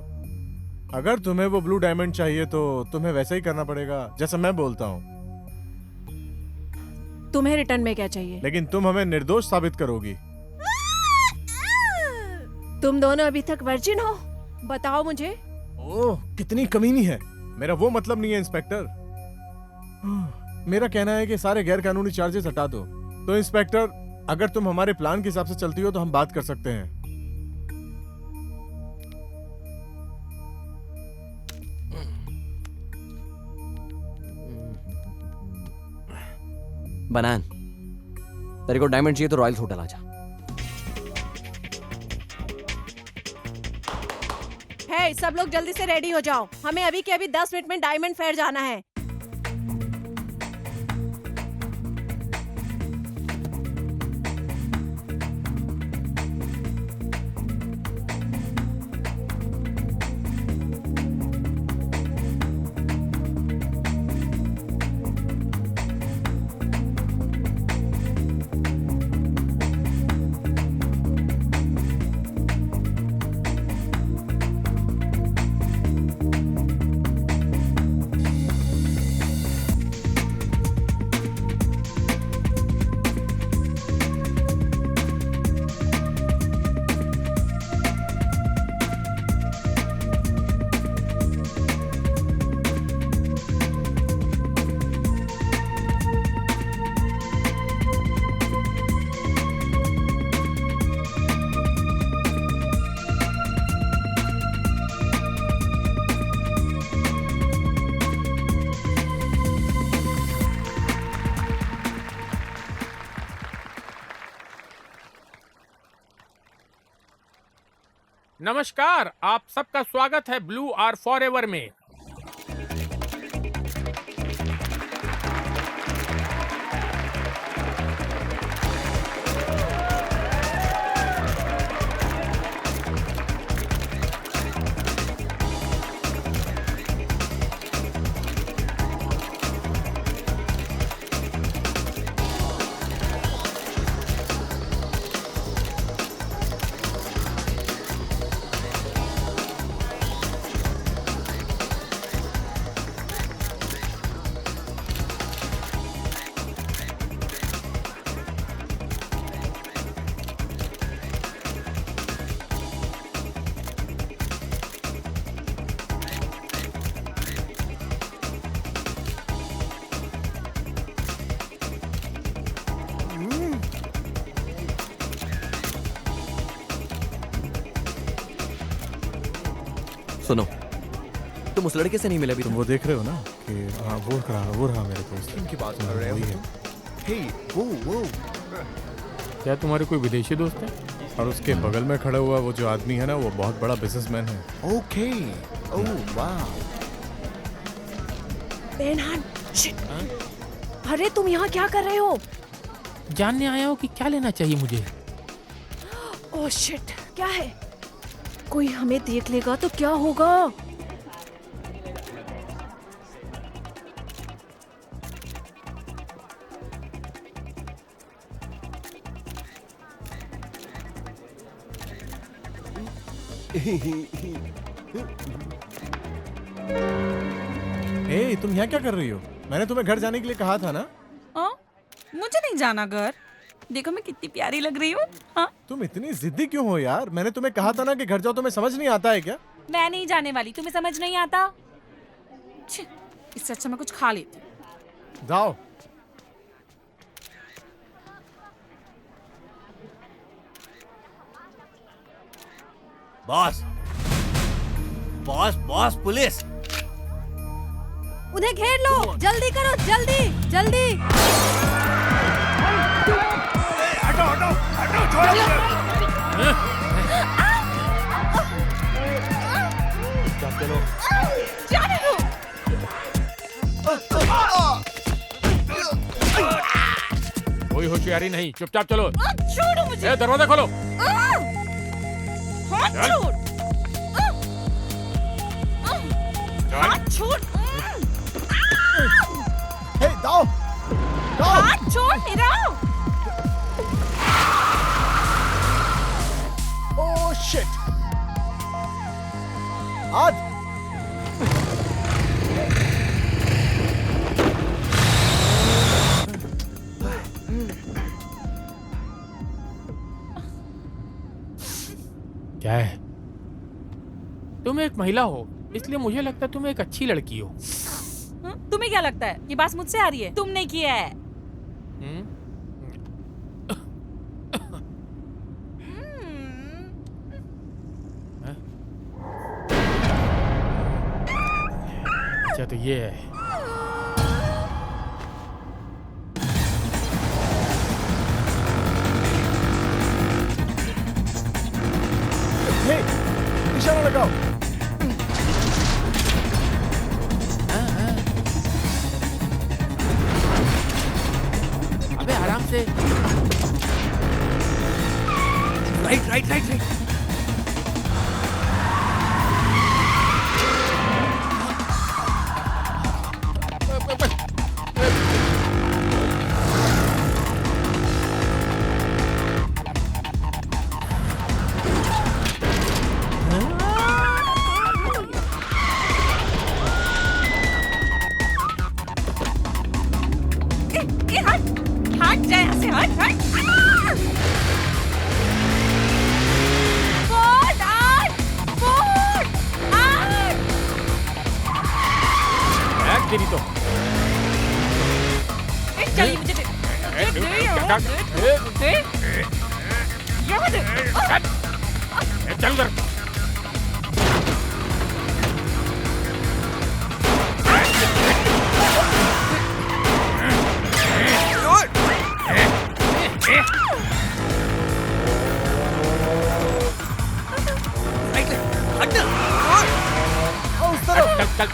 अगर तुम्हें वो ब्लू डायमंड चाहिए तो तुम्हें वैसा ही करना पड़ेगा जैसा मैं बोलता हूँ। तुम्हें रिटर्न में क्या चाहिए? लेकिन तुम हमें निर्दोष साबित करोगी। तुम दोनों अभी तक वर्जिन हो? बताओ मुझे। ओह कितनी कमीनी है। मेरा वो मतलब नहीं है इंस्पेक्टर। मेरा कहना है कि सारे गैर कानूनी चार्जेस हटा दो। तो इंस्पेक्टर, अगर तुम हमारे प्लान के हिसाब से चलती हो तो हम बात कर सकते हैं। बनान, तेरे को डायमंड चाहिए तो रॉयल होटल आ जा। हे, सब लोग जल्दी से रेडी हो जाओ। हमें अभी के अभी 10 मिनट में डायमंड फेयर जाना है। नमस्कार, आप सबका स्वागत है ब्लू आर फॉरएवर में। सुनो, तुम उस लड़के से नहीं मिले अभी? तुम वो देख रहे हो ना कि हाँ वो रहा मेरे दोस्त। इनकी बात कर रहे हो? हे, वो क्या तुम्हारे कोई विदेशी दोस्त है? और उसके बगल में खड़ा हुआ वो जो आदमी है ना, वो बहुत बड़ा बिजनेसमैन है। ओके, ओह वाह। बेनहान, शिट। अरे तुम यहाँ क्या कर रहे हो? जानने आया हो कि क्या लेना चाहिए मुझे। ओह शिट, क्या है? कोई हमें देख लेगा तो क्या होगा? ए, तुम यहाँ क्या कर रही हो? मैंने तुम्हें घर जाने के लिए कहा था ना। मुझे नहीं जाना घर। देखो मैं कितनी प्यारी लग रही हूँ। हाँ? तुम इतनी जिद्दी क्यों हो यार? मैंने तुम्हें कहा था ना कि घर जाओ। तुम्हें समझ नहीं आता है क्या? मैं नहीं जाने वाली, तुम्हें समझ नहीं आता? छी, इससे अच्छा मैं कुछ खा लेती हूँ। जाओ। Boss, boss, boss, police. उन्हें घेर लो, जल्दी करो, जल्दी जल्दी। हटो हटो हटो, छोड़ो चलो जाने दो। कोई होशियारी नहीं, चुपचाप चलो। छोड़ो मुझे। ए, दरवाजा खोलो। हाथ चल। छोड़। हाथ छोड़। हे दाओ, दाओ। हाथ छोड़ मेरा। Oh shit. आज क्या है? तुम एक महिला हो, इसलिए मुझे लगता है तुम एक अच्छी लड़की हो। तुम्हें क्या लगता है ये बात मुझसे आ रही है? तुमने किया है। अच्छा तो ये है। हे, इशारा लगाओ। अबे आराम से। Right right right right. हट जा यहाँ से, हट हट। बोर्ड हट, बोर्ड हट। तेरी तो चलिए मुझे दे, यहाँ दे। चल कर। चल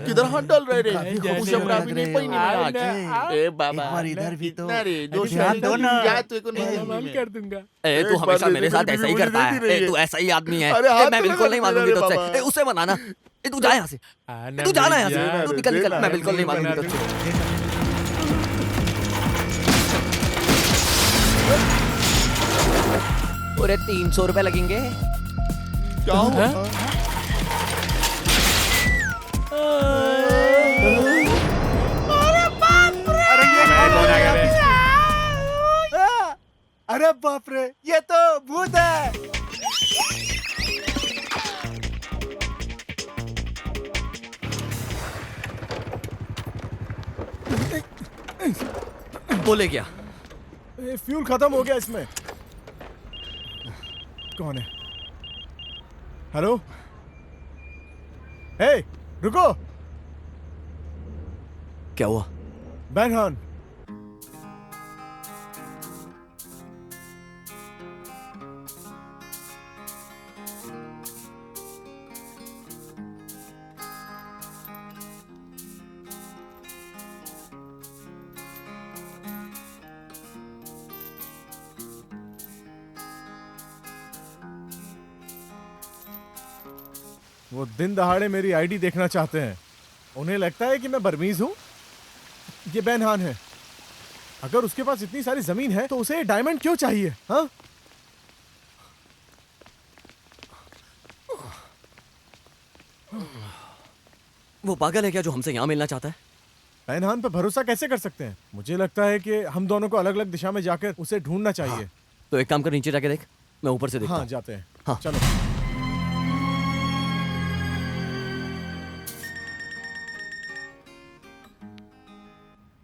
किधर हाथ डाल रहे रे? मुझे अभी नहीं पड़ी नहीं आज। ए बाबा, एक बार इधर भी तो। इतना रे, दो ध्यान दो ना। क्या तू को नहीं मालूम कर दूंगा। ए, तू एक हमेशा बार मेरे दे, साथ मेरी ऐसा ही बीवी करता मुझे है। दे रही ए, है। तू ऐसा ही आदमी है। अरे ए, हाथ मैं तो बिल्कुल लगा नहीं दे मानूंगी रे तुझसे। बाबा। ए, उसे मनाना। ए, तू जा यहाँ से। तू जाना यहाँ से। तू निकल निकल। मैं बिल्कुल नहीं मानूंगी तुझसे। पूरे 300 रुपए लगेंगे। क्या हुआ? अरे बाप रे, ये तो भूत है। बोले क्या? फ्यूल खत्म हो गया इसमें। कौन है? हेलो? हे, रुको। क्या हुआ? बैनहॉर्न। वो दिन दहाड़े मेरी आईडी देखना चाहते हैं। उन्हें लगता है कि मैं बर्मीज हूं। ये बैनहान है। अगर उसके पास इतनी सारी जमीन है तो उसे डायमंड क्यों चाहिए? हाँ? वो पागल है क्या जो हमसे यहाँ मिलना चाहता है? बैनहान पे भरोसा कैसे कर सकते हैं? मुझे लगता है कि हम दोनों को अलग अलग दिशा में जाकर उसे ढूंढना चाहिए। हाँ। तो एक काम कर, नीचे जाके देख, मैं ऊपर से देखता हाँ हूँ। जाते हैं। हाँ। चलो।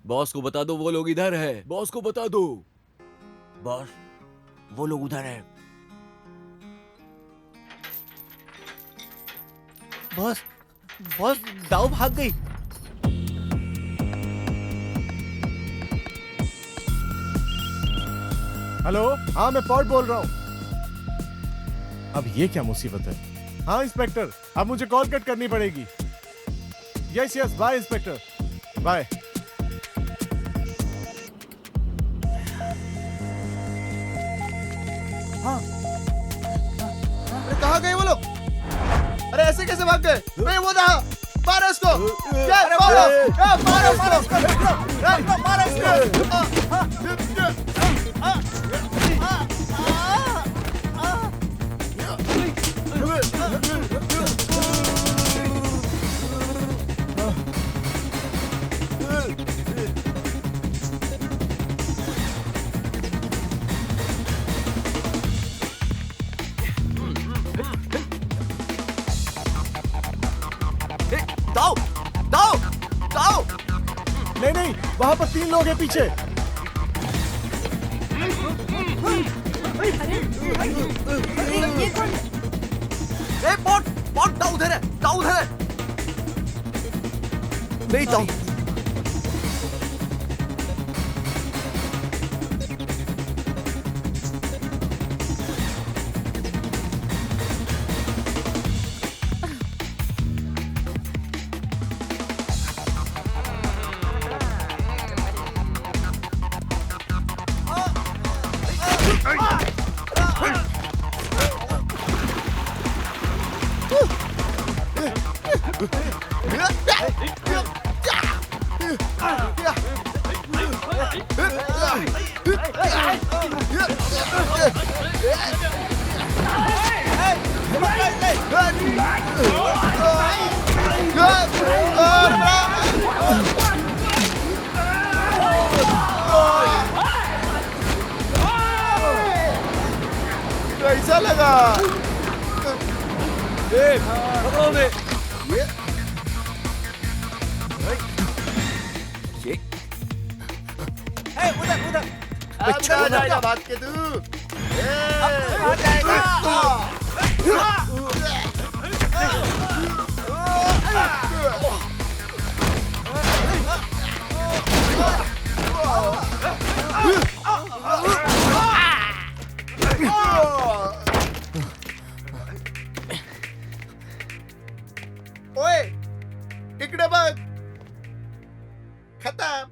बॉस को बता दो वो लोग इधर है। बॉस को बता दो। बॉस, वो लोग उधर है। बॉस, बॉस, दाऊ भाग गई। हेलो, हाँ मैं पॉट बोल रहा हूँ। अब ये क्या मुसीबत है? हाँ इंस्पेक्टर, अब मुझे कॉल कट करनी पड़ेगी। Yes yes, bye inspector, bye. हाँ। अरे कहाँ गए वो लोग? अरे ऐसे कैसे भाग गए? मैं वो था, मारो इसको! मारो! मारो इसको! मारो इसको! दाऊ, दाऊ, दाऊ। नहीं नहीं, वहां पर 3 लोग हैं पीछे। ये कौन है? ए पॉट, पॉट, दाऊ उधर है, दाऊ उधर है। नहीं दाऊ। कैसा लगा? पकड़ो उन्हें। उधर, उधर। अब जाएगा बात के तू। आ जाएगा। ओए, इकडे बघ. खतम.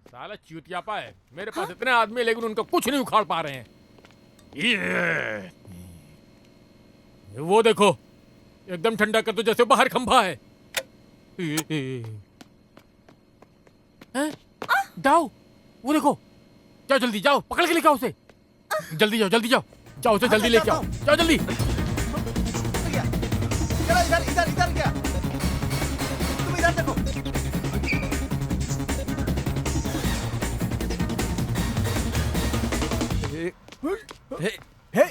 साला चूतियापा है। मेरे पास इतने आदमी लेकिन उनका कुछ नहीं उखाड़ पा रहे हैं। ये वो देखो, एकदम ठंडा कर दो जैसे बाहर खंभा है। हैं? जाओ, वो देखो, जाओ जल्दी जाओ, पकड़ के लेके आओ उसे। जल्दी जाओ, जल्दी जाओ, जाओ उसे जल्दी लेके आओ, जाओ जल्दी। चलो इधर इधर इधर क्या? तुम इधर देखो. हे,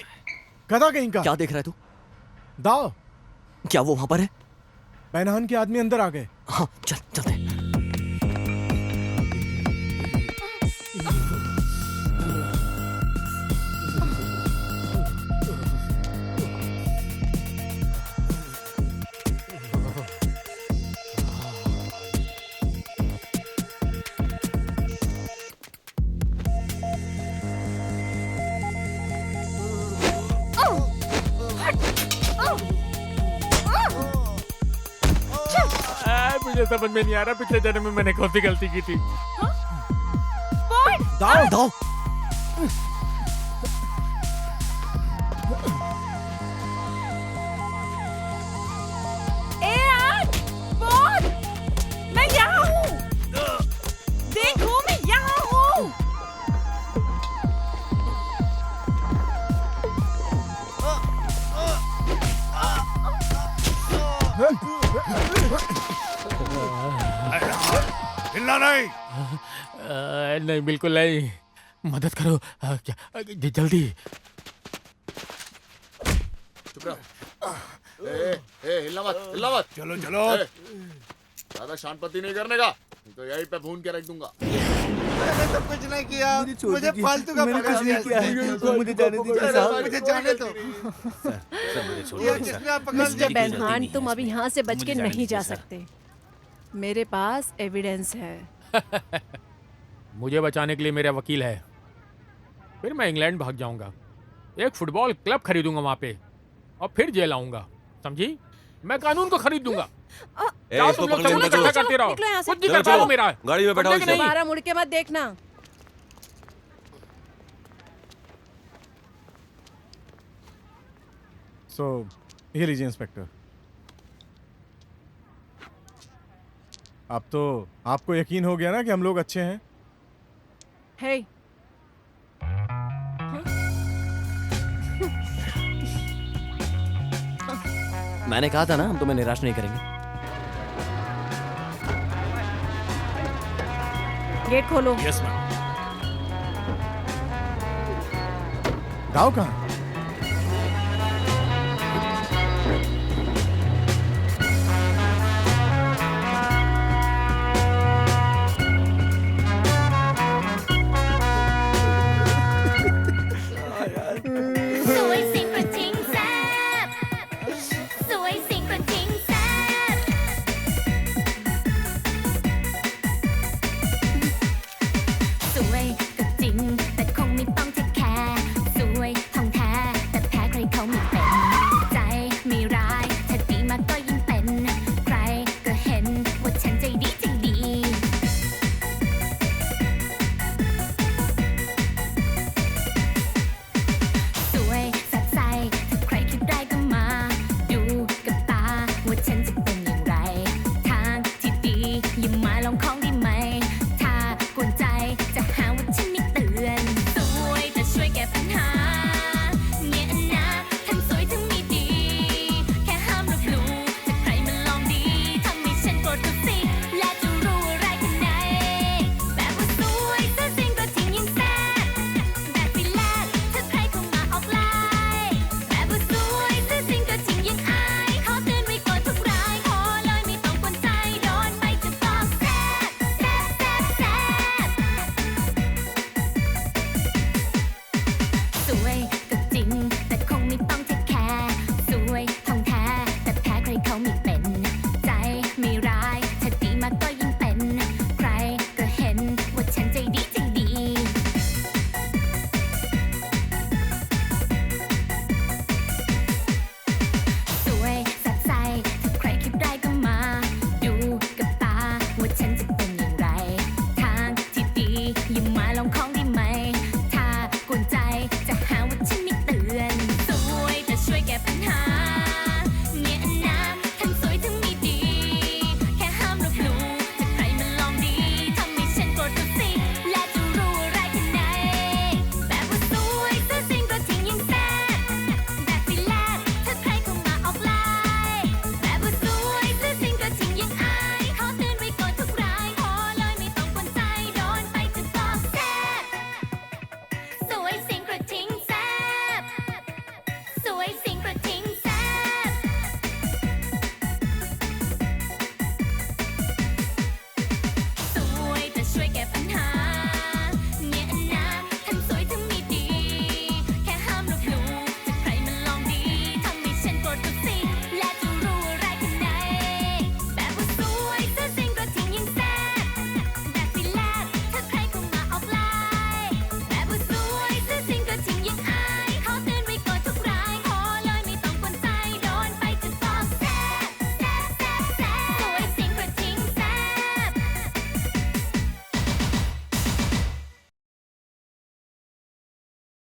गधा कहीं का. क्या देख रहा है तू? दाव, क्या वो वहां पर है? पैनहान के आदमी अंदर आ गए. हाँ, चल चलते हैं। मुझे समझ में नहीं आ रहा पिछले जन्म में मैंने कौन सी गलती की थी। दाओ दाओ मैं यहाँ हूँ। देखो मैं यहाँ हूँ। हिलना नहीं। नहीं बिल्कुल नहीं, मदद करो। जल्दी। चुप रहो। हिलना मत, हिलना मत। चलो चलो। ज्यादा शांतपति नहीं करने का, तो यहीं पे भून के रख दूंगा। मैंने तो कुछ नहीं किया, मुझे फालतू का पकड़ लिया। मुझे जाने दीजिए साहब। मुझे जाने दो। ये चश्मा पकड़ मिस्टर लिया। बेनहान, तुम अभी यहाँ से बच के मुझे जाने नहीं जा दीजिए, सर। सकते। मेरे पास एविडेंस है। मुझे बचाने के लिए मेरा वकील है। फिर मैं इंग्लैंड भाग जाऊंगा, एक फुटबॉल क्लब खरीदूंगा वहां पे, और फिर जेल आऊंगा। समझी? मैं कानून को खरीद दूंगा। जाओ तुम लोग सबूत इकट्ठा करते रहो। निकलो यहाँ से। कुछ नहीं कर पाओ मेरा। गाड़ी में बैठाओ समझे कि नहीं? दोबारा मुड़ के मत देखना। ये लीजिए इंस्पेक्टर। अब तो आपको यकीन हो गया ना कि हम लोग अच्छे हैं। हे, मैंने कहा था ना हम तुम्हें निराश नहीं करेंगे। गेट खोलो। Yes ma'am. दाओ कहाँ?